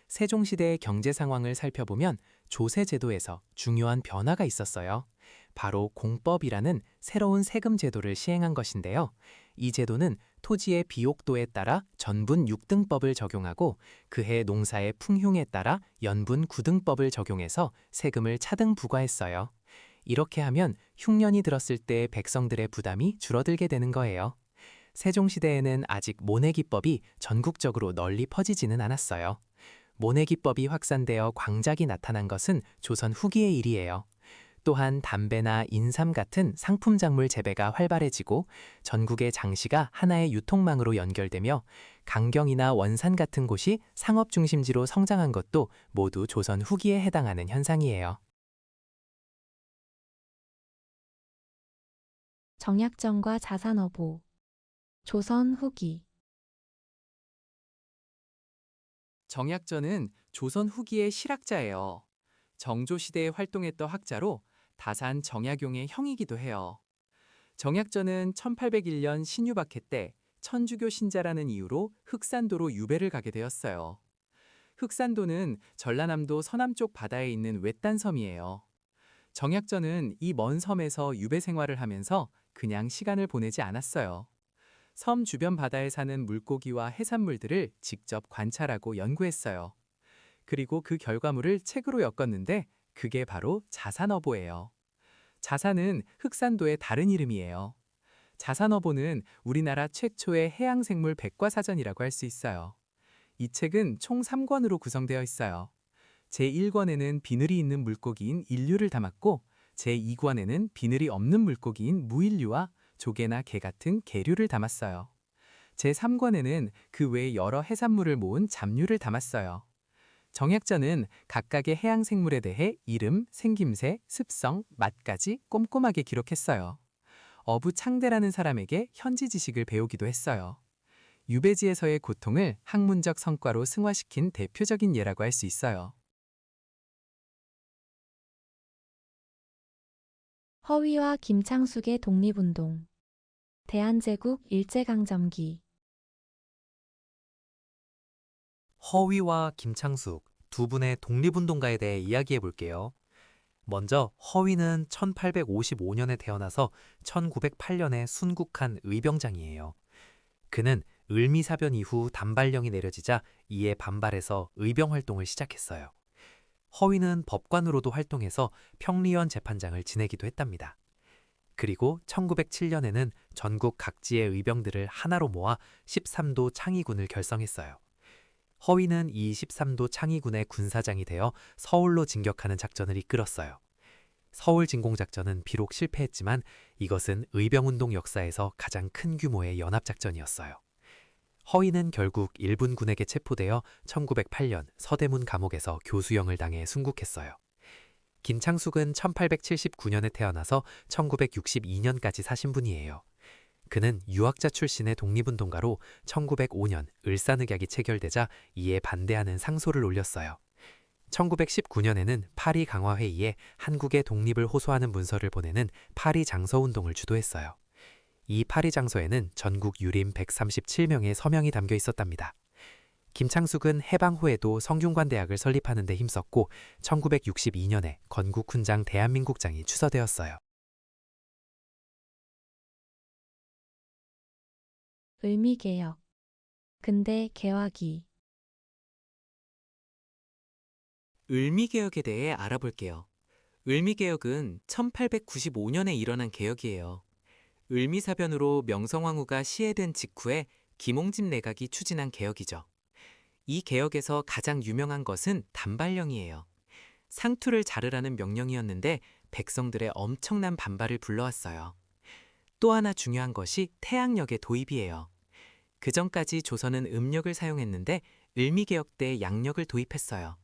세종시대의 경제 상황을 살펴보면 조세제도에서 중요한 변화가 있었어요. 바로 공법이라는 새로운 세금 제도를 시행한 것인데요. 이 제도는 토지의 비옥도에 따라 전분 6등법을 적용하고 그해 농사의 풍흉에 따라 연분 9등법을 적용해서 세금을 차등 부과했어요. 이렇게 하면 흉년이 들었을 때 백성들의 부담이 줄어들게 되는 거예요. 세종시대에는 아직 모내기법이 전국적으로 널리 퍼지지는 않았어요. 모내기법이 확산되어 광작이 나타난 것은 조선 후기의 일이에요. 또한 담배나 인삼 같은 상품 작물 재배가 활발해지고 전국의 장시가 하나의 유통망으로 연결되며 강경이나 원산 같은 곳이 상업 중심지로 성장한 것도 모두 조선 후기에 해당하는 현상이에요. 정약전과 자산어보. 조선 후기. 정약전은 조선 후기의 실학자예요. 정조시대에 활동했던 학자로 다산 정약용의 형이기도 해요. 정약전은 1801년 신유박해 때 천주교 신자라는 이유로 흑산도로 유배를 가게 되었어요. 흑산도는 전라남도 서남쪽 바다에 있는 외딴 섬이에요. 정약전은 이 먼 섬에서 유배 생활을 하면서 그냥 시간을 보내지 않았어요. 섬 주변 바다에 사는 물고기와 해산물들을 직접 관찰하고 연구했어요. 그리고 그 결과물을 책으로 엮었는데 그게 바로 자산어보예요. 자산은 흑산도의 다른 이름이에요. 자산어보는 우리나라 최초의 해양생물 백과사전이라고 할 수 있어요. 이 책은 총 3권으로 구성되어 있어요. 제1권에는 비늘이 있는 물고기인 인류를 담았고 제2권에는 비늘이 없는 물고기인 무인류와 조개나 게 같은 게류를 담았어요. 제3권에는 그 외 여러 해산물을 모은 잡류를 담았어요. 정약전은 각각의 해양 생물에 대해 이름, 생김새, 습성, 맛까지 꼼꼼하게 기록했어요. 어부 창대라는 사람에게 현지 지식을 배우기도 했어요. 유배지에서의 고통을 학문적 성과로 승화시킨 대표적인 예라고 할 수 있어요. 허위와 김창숙의 독립운동. 대한제국 일제강점기. 허위와 김창숙 두 분의 독립운동가에 대해 이야기해 볼게요. 먼저 허위는 1855년에 태어나서 1908년에 순국한 의병장이에요. 그는 을미사변 이후 단발령이 내려지자 이에 반발해서 의병 활동을 시작했어요. 허위는 법관으로도 활동해서 평리원 재판장을 지내기도 했답니다. 그리고 1907년에는 전국 각지의 의병들을 하나로 모아 13도 창의군을 결성했어요. 허위는 이 13도 창의군의 군사장이 되어 서울로 진격하는 작전을 이끌었어요. 서울 진공작전은 비록 실패했지만 이것은 의병운동 역사에서 가장 큰 규모의 연합작전이었어요. 허위는 결국 일본군에게 체포되어 1908년 서대문 감옥에서 교수형을 당해 순국했어요. 김창숙은 1879년에 태어나서 1962년까지 사신 분이에요. 그는 유학자 출신의 독립운동가로 1905년 을사늑약이 체결되자 이에 반대하는 상소를 올렸어요. 1919년에는 파리 강화회의에 한국의 독립을 호소하는 문서를 보내는 파리 장서운동을 주도했어요. 이 파리 장서에는 전국 유림 137명의 서명이 담겨 있었답니다. 김창숙은 해방 후에도 성균관대학을 설립하는 데 힘썼고 1962년에 건국훈장 대한민국장이 추서되었어요. 을미개혁. 근대 개화기. 을미개혁에 대해 알아볼게요. 을미개혁은 1895년에 일어난 개혁이에요. 을미사변으로 명성황후가 시해된 직후에 김홍집 내각이 추진한 개혁이죠. 이 개혁에서 가장 유명한 것은 단발령이에요. 상투를 자르라는 명령이었는데 백성들의 엄청난 반발을 불러왔어요. 또 하나 중요한 것이 태양력의 도입이에요. 그전까지 조선은 음력을 사용했는데 을미개혁 때 양력을 도입했어요.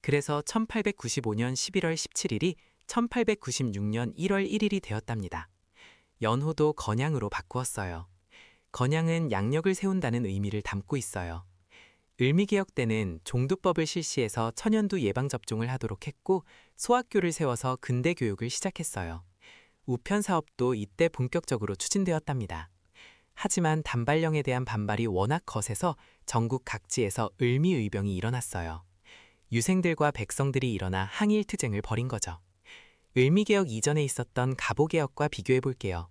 그래서 1895년 11월 17일이 1896년 1월 1일이 되었답니다. 연호도 건양으로 바꾸었어요. 건양은 양력을 세운다는 의미를 담고 있어요. 을미개혁 때는 종두법을 실시해서 천연두 예방접종을 하도록 했고 소학교를 세워서 근대 교육을 시작했어요. 우편 사업도 이때 본격적으로 추진되었답니다. 하지만 단발령에 대한 반발이 워낙 거세서 전국 각지에서 을미의병이 일어났어요. 유생들과 백성들이 일어나 항일투쟁을 벌인 거죠. 을미개혁 이전에 있었던 갑오개혁과 비교해 볼게요.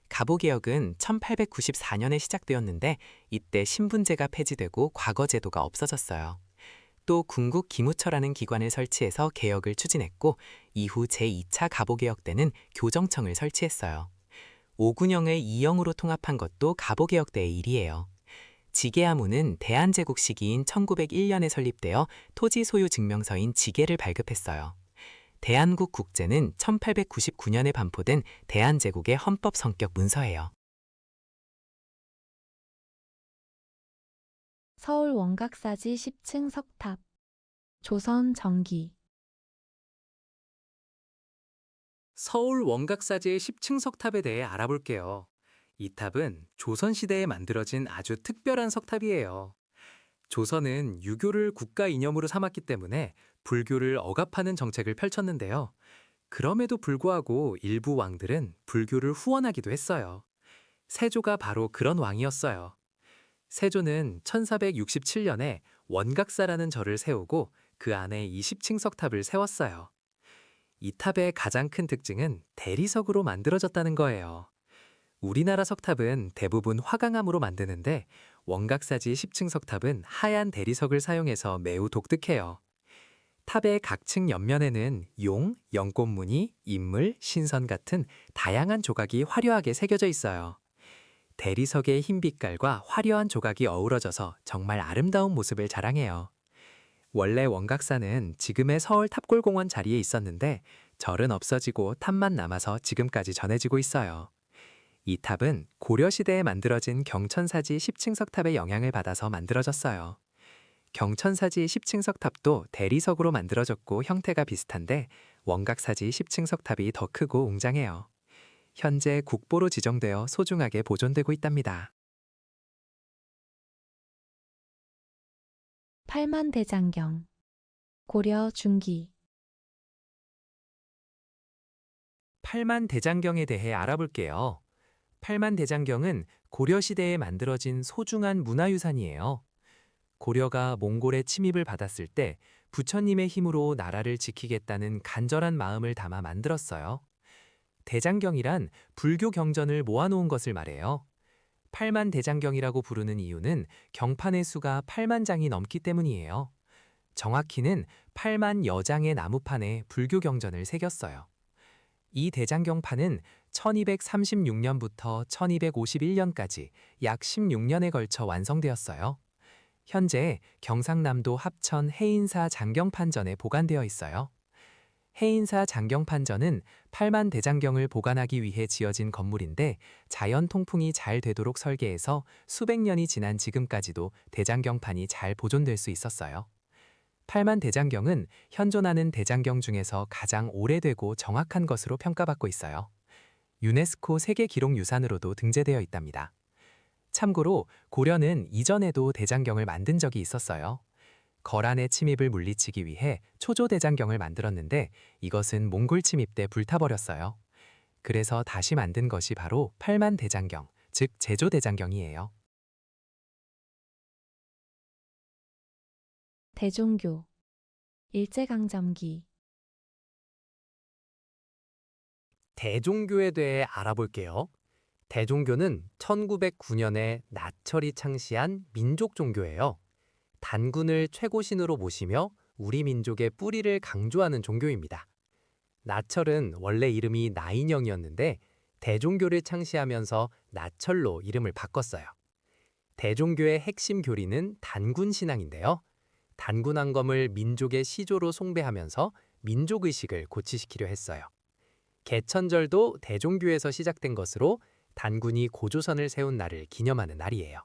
갑오개혁은 1894년에 시작되었는데 이때 신분제가 폐지되고 과거제도가 없어졌어요. 또 궁국 기무처라는 기관을 설치해서 개혁을 추진했고 이후 제2차 갑오개혁 때는 교정청을 설치했어요. 오군영을 이영으로 통합한 것도 갑오개혁 때의 일이에요. 지계하무는 대한제국 시기인 1901년에 설립되어 토지 소유 증명서인 지계를 발급했어요. 대한국 국제는 1899년에 반포된 대한제국의 헌법 성격 문서예요. 서울 원각사지 10층 석탑. 조선 정기. 서울 원각사지의 10층 석탑에 대해 알아볼게요. 이 탑은 조선시대에 만들어진 아주 특별한 석탑이에요. 조선은 유교를 국가 이념으로 삼았기 때문에 불교를 억압하는 정책을 펼쳤는데요. 그럼에도 불구하고 일부 왕들은 불교를 후원하기도 했어요. 세조가 바로 그런 왕이었어요. 세조는 1467년에 원각사라는 절을 세우고 그 안에 20층 석탑을 세웠어요. 이 탑의 가장 큰 특징은 대리석으로 만들어졌다는 거예요. 우리나라 석탑은 대부분 화강암으로 만드는데 원각사지 10층 석탑은 하얀 대리석을 사용해서 매우 독특해요. 탑의 각 층 옆면에는 용, 연꽃무늬, 인물, 신선 같은 다양한 조각이 화려하게 새겨져 있어요. 대리석의 흰 빛깔과 화려한 조각이 어우러져서 정말 아름다운 모습을 자랑해요. 원래 원각사는 지금의 서울 탑골공원 자리에 있었는데 절은 없어지고 탑만 남아서 지금까지 전해지고 있어요. 이 탑은 고려시대에 만들어진 경천사지 10층 석탑의 영향을 받아서 만들어졌어요. 경천사지 10층 석탑도 대리석으로 만들어졌고 형태가 비슷한데 원각사지 10층 석탑이 더 크고 웅장해요. 현재 국보로 지정되어 소중하게 보존되고 있답니다. 팔만대장경 고려 중기 팔만대장경에 대해 알아볼게요. 팔만대장경은 고려시대에 만들어진 소중한 문화유산이에요. 고려가 몽골의 침입을 받았을 때 부처님의 힘으로 나라를 지키겠다는 간절한 마음을 담아 만들었어요. 대장경이란 불교 경전을 모아놓은 것을 말해요. 팔만대장경이라고 부르는 이유는 경판의 수가 8만 장이 넘기 때문이에요. 정확히는 8만 여장의 나무판에 불교 경전을 새겼어요. 이 대장경판은 1236년부터 1251년까지 약 16년에 걸쳐 완성되었어요. 현재 경상남도 합천 해인사 장경판전에 보관되어 있어요. 해인사 장경판전은 팔만대장경을 보관하기 위해 지어진 건물인데 자연 통풍이 잘 되도록 설계해서 수백 년이 지난 지금까지도 대장경판이 잘 보존될 수 있었어요. 팔만대장경은 현존하는 대장경 중에서 가장 오래되고 정확한 것으로 평가받고 있어요. 유네스코 세계기록유산으로도 등재되어 있답니다. 참고로 고려는 이전에도 대장경을 만든 적이 있었어요. 거란의 침입을 물리치기 위해 초조대장경을 만들었는데 이것은 몽골 침입 때 불타버렸어요. 그래서 다시 만든 것이 바로 팔만대장경, 즉 제조대장경이에요. 대종교 일제강점기 대종교에 대해 알아볼게요. 대종교는 1909년에 나철이 창시한 민족 종교예요. 단군을 최고신으로 모시며 우리 민족의 뿌리를 강조하는 종교입니다. 나철은 원래 이름이 나인영이었는데 대종교를 창시하면서 나철로 이름을 바꿨어요. 대종교의 핵심 교리는 단군 신앙인데요. 단군왕검을 민족의 시조로 숭배하면서 민족의식을 고취시키려 했어요. 개천절도 대종교에서 시작된 것으로 단군이 고조선을 세운 날을 기념하는 날이에요.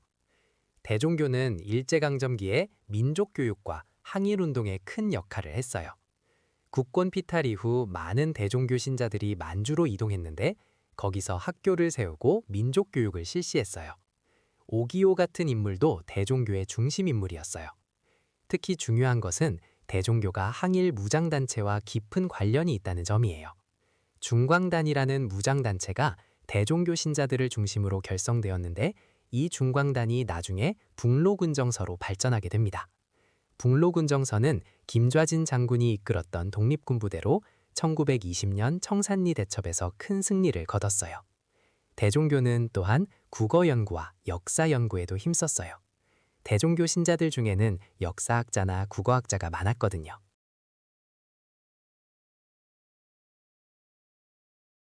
대종교는 일제강점기에 민족교육과 항일운동에 큰 역할을 했어요. 국권 피탈 이후 많은 대종교 신자들이 만주로 이동했는데 거기서 학교를 세우고 민족교육을 실시했어요. 오기오 같은 인물도 대종교의 중심 인물이었어요. 특히 중요한 것은 대종교가 항일 무장단체와 깊은 관련이 있다는 점이에요. 중광단이라는 무장단체가 대종교 신자들을 중심으로 결성되었는데 이 중광단이 나중에 북로군정서로 발전하게 됩니다. 북로군정서는 김좌진 장군이 이끌었던 독립군부대로 1920년 청산리 대첩에서 큰 승리를 거뒀어요. 대종교는 또한 국어 연구와 역사 연구에도 힘썼어요. 대종교 신자들 중에는 역사학자나 국어학자가 많았거든요.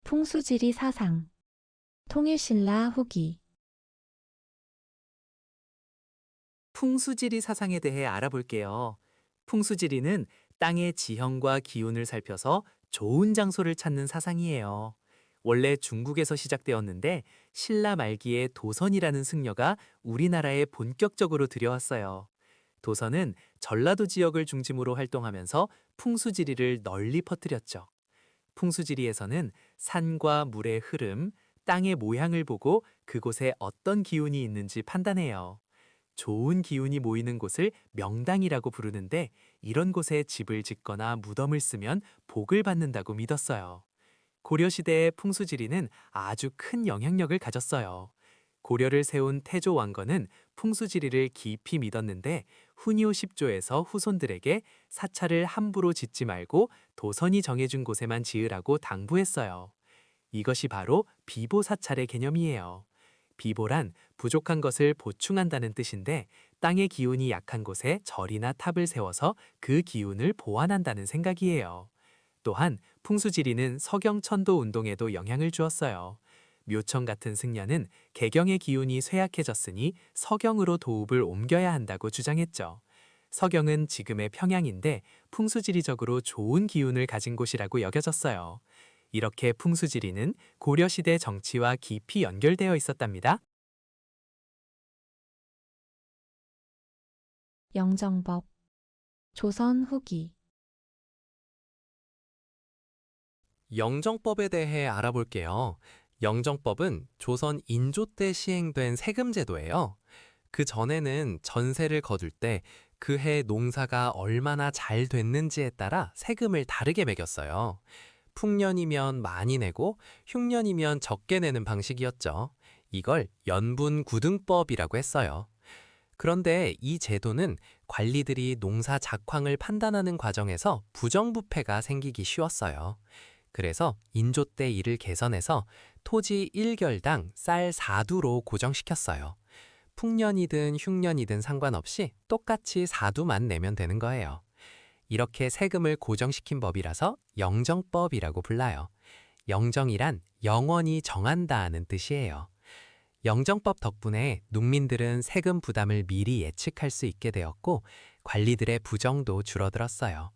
풍수지리 사상 통일신라 후기 풍수지리 사상에 대해 알아볼게요. 풍수지리는 땅의 지형과 기운을 살펴서 좋은 장소를 찾는 사상이에요. 원래 중국에서 시작되었는데 신라 말기에 도선이라는 승려가 우리나라에 본격적으로 들여왔어요. 도선은 전라도 지역을 중심으로 활동하면서 풍수지리를 널리 퍼뜨렸죠. 풍수지리에서는 산과 물의 흐름, 땅의 모양을 보고 그곳에 어떤 기운이 있는지 판단해요. 좋은 기운이 모이는 곳을 명당이라고 부르는데 이런 곳에 집을 짓거나 무덤을 쓰면 복을 받는다고 믿었어요. 고려시대의 풍수지리는 아주 큰 영향력을 가졌어요. 고려를 세운 태조 왕건은 풍수지리를 깊이 믿었는데 훈요 10조에서 후손들에게 사찰을 함부로 짓지 말고 도선이 정해준 곳에만 지으라고 당부했어요. 이것이 바로 비보사찰의 개념이에요. 비보란 부족한 것을 보충한다는 뜻인데 땅의 기운이 약한 곳에 절이나 탑을 세워서 그 기운을 보완한다는 생각이에요. 또한 풍수지리는 서경 천도 운동에도 영향을 주었어요. 묘청 같은 승려는 개경의 기운이 쇠약해졌으니 서경으로 도읍을 옮겨야 한다고 주장했죠. 서경은 지금의 평양인데 풍수지리적으로 좋은 기운을 가진 곳이라고 여겨졌어요. 이렇게 풍수지리는 고려시대 정치와 깊이 연결되어 있었답니다. 영정법. 조선 후기. 영정법에 대해 알아볼게요. 영정법은 조선 인조 때 시행된 세금 제도예요. 그 전에는 전세를 거둘 때 그 해 농사가 얼마나 잘 됐는지에 따라 세금을 다르게 매겼어요. 풍년이면 많이 내고 흉년이면 적게 내는 방식이었죠. 이걸 연분구등법이라고 했어요. 그런데 이 제도는 관리들이 농사 작황을 판단하는 과정에서 부정부패가 생기기 쉬웠어요. 그래서 인조 때 이를 개선해서 토지 1결당 쌀 4두로 고정시켰어요. 풍년이든 흉년이든 상관없이 똑같이 4두만 내면 되는 거예요. 이렇게 세금을 고정시킨 법이라서 영정법이라고 불러요. 영정이란 영원히 정한다는 뜻이에요. 영정법 덕분에 농민들은 세금 부담을 미리 예측할 수 있게 되었고 관리들의 부정도 줄어들었어요.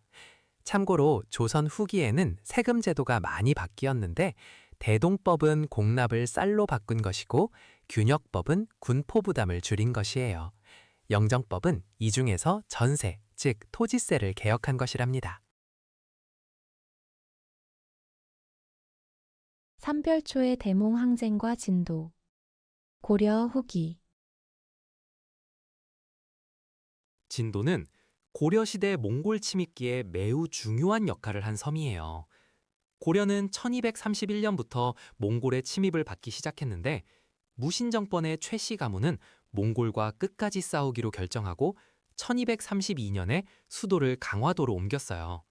참고로 조선 후기에는 세금 제도가 많이 바뀌었는데 대동법은 공납을 쌀로 바꾼 것이고 균역법은 군포 부담을 줄인 것이에요. 영정법은 이 중에서 전세, 즉 토지세를 개혁한 것이랍니다. 삼별초의 대몽 항쟁과 진도. 고려 후기. 진도는 고려시대 몽골 침입기에 매우 중요한 역할을 한 섬이에요. 고려는 1231년부터 몽골의 침입을 받기 시작했는데 무신정권의 최씨 가문은 몽골과 끝까지 싸우기로 결정하고 1232년에 수도를 강화도로 옮겼어요.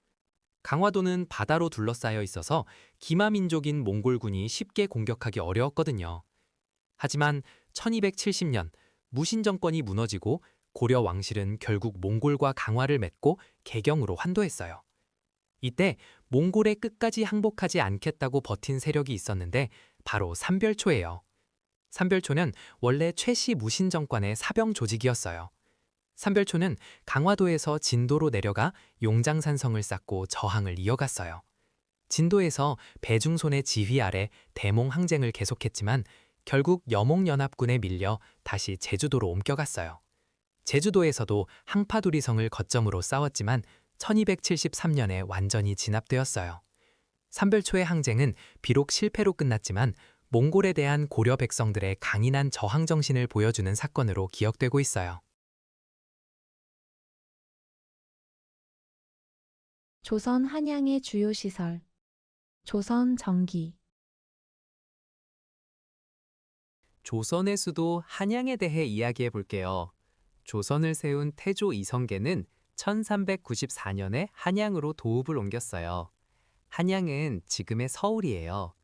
강화도는 바다로 둘러싸여 있어서 기마민족인 몽골군이 쉽게 공격하기 어려웠거든요. 하지만 1270년 무신정권이 무너지고 고려 왕실은 결국 몽골과 강화를 맺고 개경으로 환도했어요. 이때 몽골의 끝까지 항복하지 않겠다고 버틴 세력이 있었는데 바로 삼별초예요. 삼별초는 원래 최씨 무신정권의 사병 조직이었어요. 삼별초는 강화도에서 진도로 내려가 용장산성을 쌓고 저항을 이어갔어요. 진도에서 배중손의 지휘 아래 대몽 항쟁을 계속했지만 결국 여몽연합군에 밀려 다시 제주도로 옮겨갔어요. 제주도에서도 항파두리성을 거점으로 싸웠지만 1273년에 완전히 진압되었어요. 삼별초의 항쟁은 비록 실패로 끝났지만 몽골에 대한 고려 백성들의 강인한 저항 정신을 보여주는 사건으로 기억되고 있어요. 조선 한양의 주요 시설. 조선 정기. 조선의 수도 한양에 대해 이야기해 볼게요. 조선을 세운 태조 이성계는 1394년에 한양으로 도읍을 옮겼어요. 한양은 지금의 서울이에요.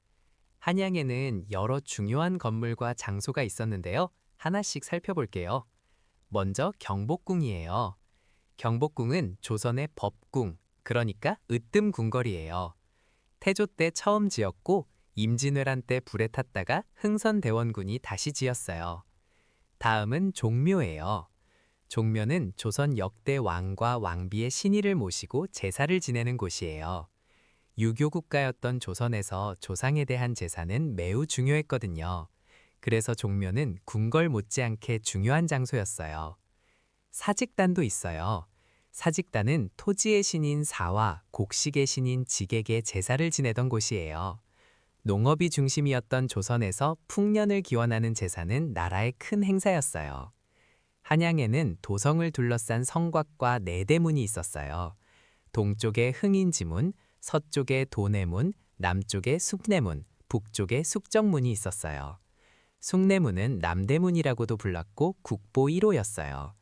한양에는 여러 중요한 건물과 장소가 있었는데요. 하나씩 살펴볼게요. 먼저 경복궁이에요. 경복궁은 조선의 법궁, 그러니까 으뜸 궁궐이에요. 태조 때 처음 지었고 임진왜란 때 불에 탔다가 흥선대원군이 다시 지었어요. 다음은 종묘예요. 종묘는 조선 역대 왕과 왕비의 신의를 모시고 제사를 지내는 곳이에요. 유교 국가였던 조선에서 조상에 대한 제사는 매우 중요했거든요. 그래서 종묘는 궁궐 못지않게 중요한 장소였어요. 사직단도 있어요. 사직단은 토지의 신인 사와 곡식의 신인 직에게 제사를 지내던 곳이에요. 농업이 중심이었던 조선에서 풍년을 기원하는 제사는 나라의 큰 행사였어요. 한양에는 도성을 둘러싼 성곽과 내대문이 있었어요. 동쪽에 흥인지문, 서쪽에 도내문, 남쪽에 숭례문, 북쪽에 숙정문이 있었어요. 숭례문은 남대문이라고도 불렀고 국보 1호였어요.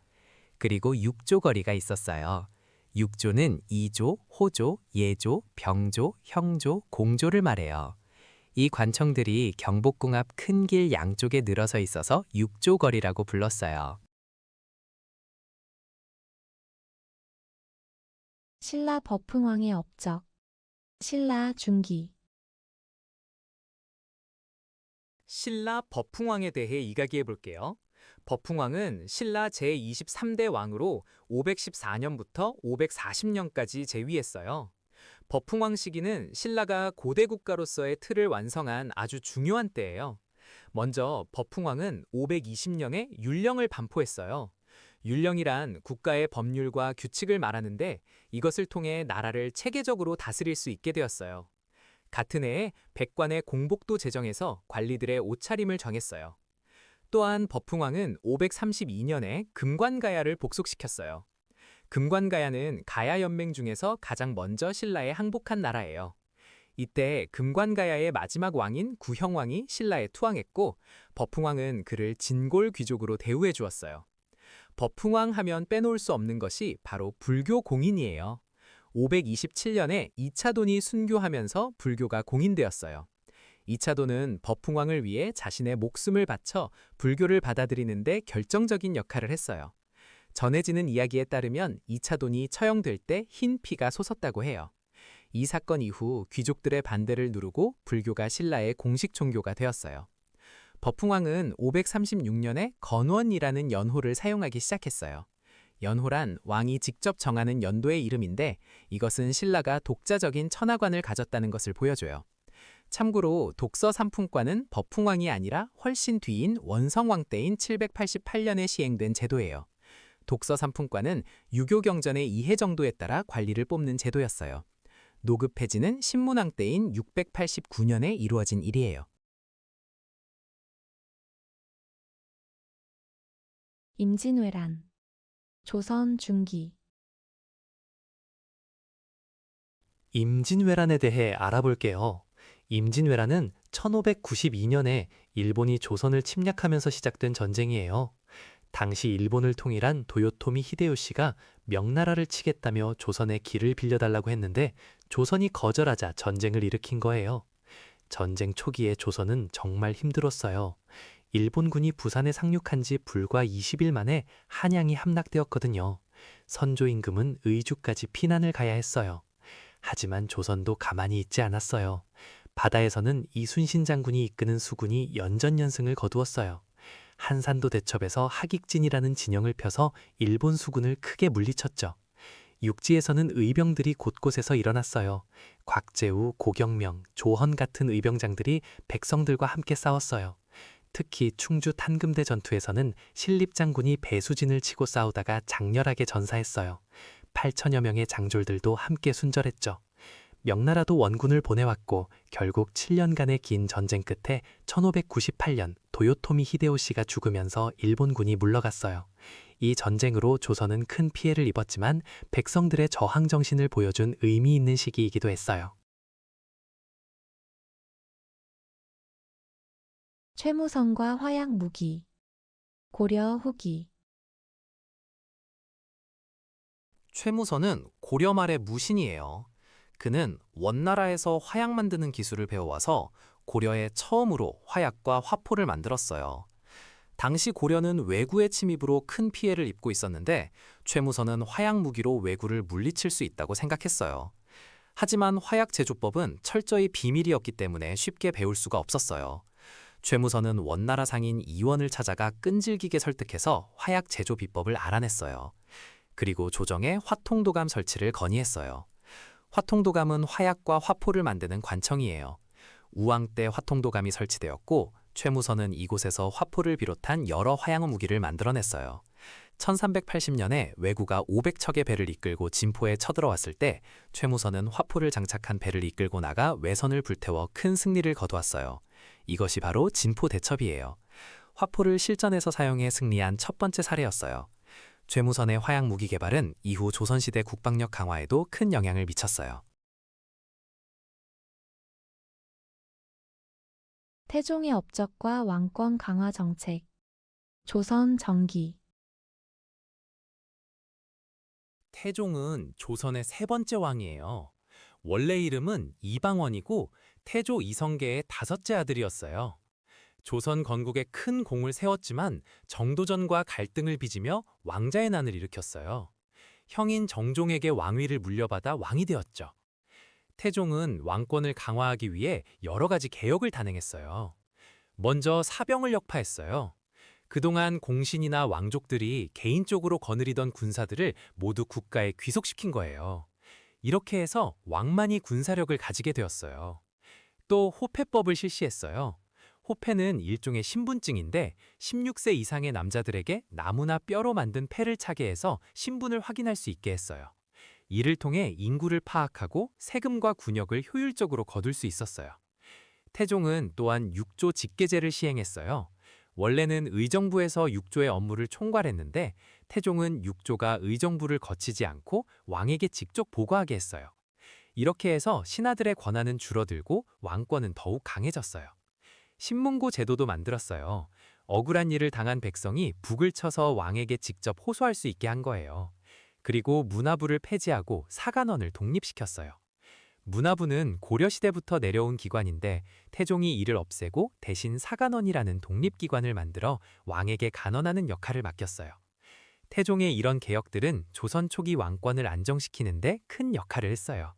그리고 육조거리가 있었어요. 육조는 이조, 호조, 예조, 병조, 형조, 공조를 말해요. 이 관청들이 경복궁 앞 큰 길 양쪽에 늘어서 있어서 육조거리라고 불렀어요. 신라 버풍왕의 업적. 신라 중기. 신라 버풍왕에 대해 이야기해 볼게요. 버풍왕은 신라 제23대 왕으로 514년부터 540년까지 재위했어요. 버풍왕 시기는 신라가 고대 국가로서의 틀을 완성한 아주 중요한 때예요. 먼저 버풍왕은 520년에 율령을 반포했어요. 율령이란 국가의 법률과 규칙을 말하는데 이것을 통해 나라를 체계적으로 다스릴 수 있게 되었어요. 같은 해에 백관의 공복도 제정해서 관리들의 옷차림을 정했어요. 또한 버풍왕은 532년에 금관가야를 복속시켰어요. 금관가야는 가야 연맹 중에서 가장 먼저 신라에 항복한 나라예요. 이때 금관가야의 마지막 왕인 구형왕이 신라에 투항했고 버풍왕은 그를 진골 귀족으로 대우해 주었어요. 버풍왕 하면 빼놓을 수 없는 것이 바로 불교 공인이에요. 527년에 이차돈이 순교하면서 불교가 공인되었어요. 이차돈은 버풍왕을 위해 자신의 목숨을 바쳐 불교를 받아들이는데 결정적인 역할을 했어요. 전해지는 이야기에 따르면 이차돈이 처형될 때 흰 피가 솟았다고 해요. 이 사건 이후 귀족들의 반대를 누르고 불교가 신라의 공식 종교가 되었어요. 버풍왕은 536년에 건원이라는 연호를 사용하기 시작했어요. 연호란 왕이 직접 정하는 연도의 이름인데 이것은 신라가 독자적인 천하관을 가졌다는 것을 보여줘요. 참고로 독서삼품과는 버풍왕이 아니라 훨씬 뒤인 원성왕 때인 788년에 시행된 제도예요. 독서삼품과는 유교경전의 이해 정도에 따라 관리를 뽑는 제도였어요. 노급 폐지는 신문왕 때인 689년에 이루어진 일이에요. 임진왜란. 조선 중기. 임진왜란에 대해 알아볼게요. 임진왜란은 1592년에 일본이 조선을 침략하면서 시작된 전쟁이에요. 당시 일본을 통일한 도요토미 히데요시가 명나라를 치겠다며 조선에 길을 빌려달라고 했는데 조선이 거절하자 전쟁을 일으킨 거예요. 전쟁 초기에 조선은 정말 힘들었어요. 일본군이 부산에 상륙한 지 불과 20일 만에 한양이 함락되었거든요. 선조 임금은 의주까지 피난을 가야 했어요. 하지만 조선도 가만히 있지 않았어요. 바다에서는 이순신 장군이 이끄는 수군이 연전연승을 거두었어요. 한산도 대첩에서 하익진이라는 진영을 펴서 일본 수군을 크게 물리쳤죠. 육지에서는 의병들이 곳곳에서 일어났어요. 곽재우, 고경명, 조헌 같은 의병장들이 백성들과 함께 싸웠어요. 특히 충주 탄금대 전투에서는 신립장군이 배수진을 치고 싸우다가 장렬하게 전사했어요. 8천여 명의 장졸들도 함께 순절했죠. 명나라도 원군을 보내왔고 결국 7년간의 긴 전쟁 끝에 1598년 도요토미 히데요시가 죽으면서 일본군이 물러갔어요. 이 전쟁으로 조선은 큰 피해를 입었지만 백성들의 저항 정신을 보여준 의미 있는 시기이기도 했어요. 최무성과 화약 무기. 고려 후기. 최무선은 고려 말의 무신이에요. 그는 원나라에서 화약 만드는 기술을 배워와서 고려에 처음으로 화약과 화포를 만들었어요. 당시 고려는 왜구의 침입으로 큰 피해를 입고 있었는데 최무선은 화약 무기로 왜구를 물리칠 수 있다고 생각했어요. 하지만 화약 제조법은 철저히 비밀이었기 때문에 쉽게 배울 수가 없었어요. 최무선은 원나라 상인 이원을 찾아가 끈질기게 설득해서 화약 제조 비법을 알아냈어요. 그리고 조정에 화통도감 설치를 건의했어요. 화통도감은 화약과 화포를 만드는 관청이에요. 우왕 때 화통도감이 설치되었고 최무선은 이곳에서 화포를 비롯한 여러 화약 무기를 만들어냈어요. 1380년에 왜구가 500척의 배를 이끌고 진포에 쳐들어왔을 때 최무선은 화포를 장착한 배를 이끌고 나가 왜선을 불태워 큰 승리를 거두었어요. 이것이 바로 진포 대첩이에요. 화포를 실전에서 사용해 승리한 첫 번째 사례였어요. 최무선의 화약 무기 개발은 이후 조선시대 국방력 강화에도 큰 영향을 미쳤어요. 태종의 업적과 왕권 강화 정책. 조선 정기. 태종은 조선의 세 번째 왕이에요. 원래 이름은 이방원이고 태조 이성계의 다섯째 아들이었어요. 조선 건국에 큰 공을 세웠지만 정도전과 갈등을 빚으며 왕자의 난을 일으켰어요. 형인 정종에게 왕위를 물려받아 왕이 되었죠. 태종은 왕권을 강화하기 위해 여러 가지 개혁을 단행했어요. 먼저 사병을 혁파했어요. 그동안 공신이나 왕족들이 개인적으로 거느리던 군사들을 모두 국가에 귀속시킨 거예요. 이렇게 해서 왕만이 군사력을 가지게 되었어요. 또 호패법을 실시했어요. 호패는 일종의 신분증인데 16세 이상의 남자들에게 나무나 뼈로 만든 패를 차게 해서 신분을 확인할 수 있게 했어요. 이를 통해 인구를 파악하고 세금과 군역을 효율적으로 거둘 수 있었어요. 태종은 또한 육조 직계제를 시행했어요. 원래는 의정부에서 육조의 업무를 총괄했는데 태종은 육조가 의정부를 거치지 않고 왕에게 직접 보고하게 했어요. 이렇게 해서 신하들의 권한은 줄어들고 왕권은 더욱 강해졌어요. 신문고 제도도 만들었어요. 억울한 일을 당한 백성이 북을 쳐서 왕에게 직접 호소할 수 있게 한 거예요. 그리고 문화부를 폐지하고 사간원을 독립시켰어요. 문화부는 고려시대부터 내려온 기관인데 태종이 이를 없애고 대신 사간원이라는 독립기관을 만들어 왕에게 간언하는 역할을 맡겼어요. 태종의 이런 개혁들은 조선 초기 왕권을 안정시키는 데 큰 역할을 했어요.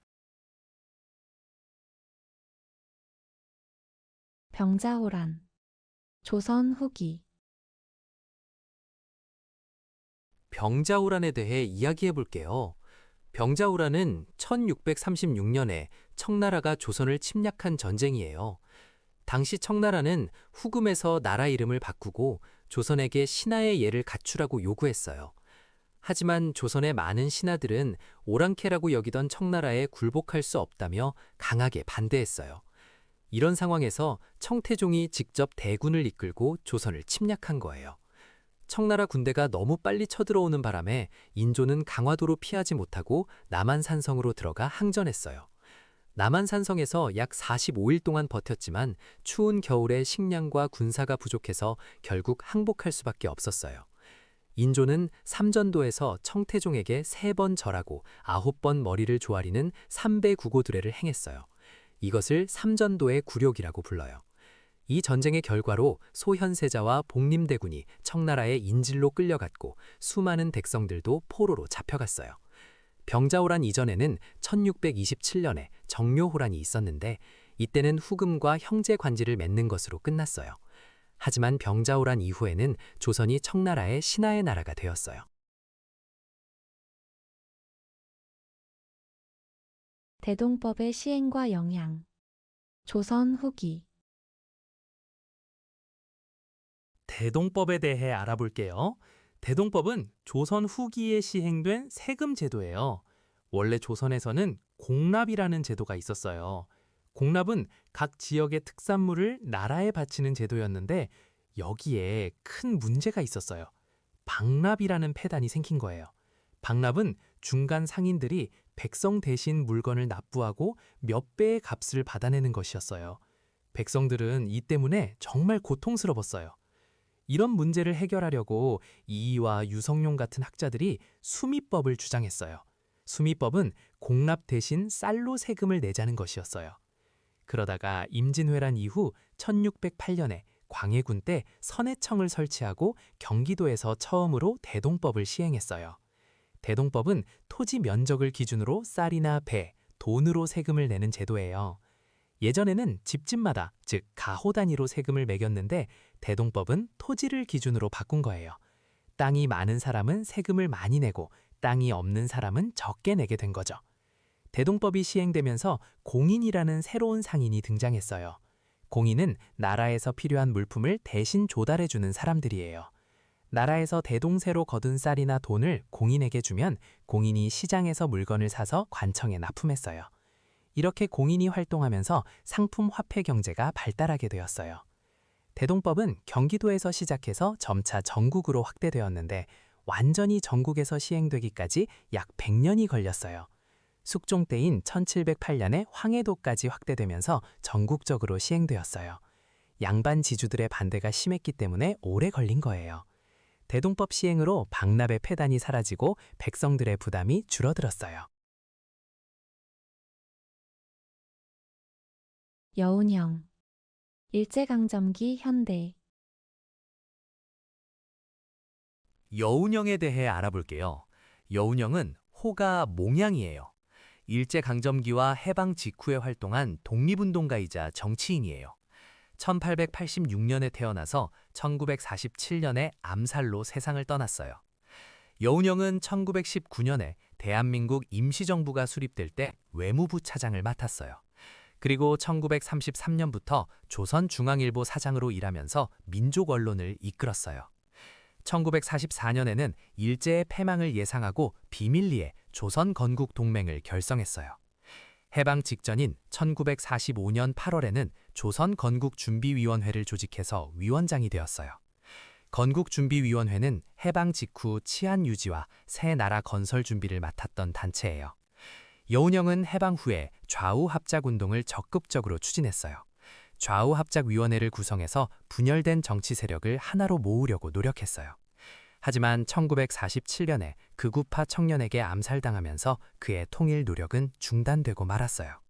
병자호란. 조선 후기. 병자호란에 대해 이야기해 볼게요. 병자호란은 1636년에 청나라가 조선을 침략한 전쟁이에요. 당시 청나라는 후금에서 나라 이름을 바꾸고 조선에게 신하의 예를 갖추라고 요구했어요. 하지만 조선의 많은 신하들은 오랑캐라고 여기던 청나라에 굴복할 수 없다며 강하게 반대했어요. 이런 상황에서 청태종이 직접 대군을 이끌고 조선을 침략한 거예요. 청나라 군대가 너무 빨리 쳐들어오는 바람에 인조는 강화도로 피하지 못하고 남한산성으로 들어가 항전했어요. 남한산성에서 약 45일 동안 버텼지만 추운 겨울에 식량과 군사가 부족해서 결국 항복할 수밖에 없었어요. 인조는 삼전도에서 청태종에게 3번 절하고 9번 머리를 조아리는 삼배구고두례를 행했어요. 이것을 삼전도의 굴욕이라고 불러요. 이 전쟁의 결과로 소현세자와 복림대군이 청나라의 인질로 끌려갔고 수많은 백성들도 포로로 잡혀갔어요. 병자호란 이전에는 1627년에 정묘호란이 있었는데 이때는 후금과 형제 관지를 맺는 것으로 끝났어요. 하지만 병자호란 이후에는 조선이 청나라의 신하의 나라가 되었어요. 대동법의 시행과 영향. 조선 후기. 대동법에 대해 알아볼게요. 대동법은 조선 후기에 시행된 세금 제도예요. 원래 조선에서는 공납이라는 제도가 있었어요. 공납은 각 지역의 특산물을 나라에 바치는 제도였는데 여기에 큰 문제가 있었어요. 방납이라는 폐단이 생긴 거예요. 방납은 중간 상인들이 백성 대신 물건을 납부하고 몇 배의 값을 받아내는 것이었어요. 백성들은 이 때문에 정말 고통스러웠어요. 이런 문제를 해결하려고 이이와 유성룡 같은 학자들이 수미법을 주장했어요. 수미법은 공납 대신 쌀로 세금을 내자는 것이었어요. 그러다가 임진왜란 이후 1608년에 광해군 때 선해청을 설치하고 경기도에서 처음으로 대동법을 시행했어요. 대동법은 토지 면적을 기준으로 쌀이나 배, 돈으로 세금을 내는 제도예요. 예전에는 집집마다, 즉 가호 단위로 세금을 매겼는데 대동법은 토지를 기준으로 바꾼 거예요. 땅이 많은 사람은 세금을 많이 내고 땅이 없는 사람은 적게 내게 된 거죠. 대동법이 시행되면서 공인이라는 새로운 상인이 등장했어요. 공인은 나라에서 필요한 물품을 대신 조달해주는 사람들이에요. 나라에서 대동세로 거둔 쌀이나 돈을 공인에게 주면 공인이 시장에서 물건을 사서 관청에 납품했어요. 이렇게 공인이 활동하면서 상품 화폐 경제가 발달하게 되었어요. 대동법은 경기도에서 시작해서 점차 전국으로 확대되었는데 완전히 전국에서 시행되기까지 약 100년이 걸렸어요. 숙종 때인 1708년에 황해도까지 확대되면서 전국적으로 시행되었어요. 양반 지주들의 반대가 심했기 때문에 오래 걸린 거예요. 대동법 시행으로 방납의 폐단이 사라지고 백성들의 부담이 줄어들었어요. 여운형. 일제강점기 현대. 여운형에 대해 알아볼게요. 여운형은 호가 몽양이에요. 일제강점기와 해방 직후에 활동한 독립운동가이자 정치인이에요. 1886년에 태어나서 1947년에 암살로 세상을 떠났어요. 여운형은 1919년에 대한민국 임시정부가 수립될 때 외무부 차장을 맡았어요. 그리고 1933년부터 조선중앙일보 사장으로 일하면서 민족 언론을 이끌었어요. 1944년에는 일제의 패망을 예상하고 비밀리에 조선 건국 동맹을 결성했어요. 해방 직전인 1945년 8월에는 조선 건국준비위원회를 조직해서 위원장이 되었어요. 건국준비위원회는 해방 직후 치안 유지와 새 나라 건설 준비를 맡았던 단체예요. 여운형은 해방 후에 좌우합작운동을 적극적으로 추진했어요. 좌우합작위원회를 구성해서 분열된 정치 세력을 하나로 모으려고 노력했어요. 하지만 1947년에 극우파 청년에게 암살당하면서 그의 통일 노력은 중단되고 말았어요.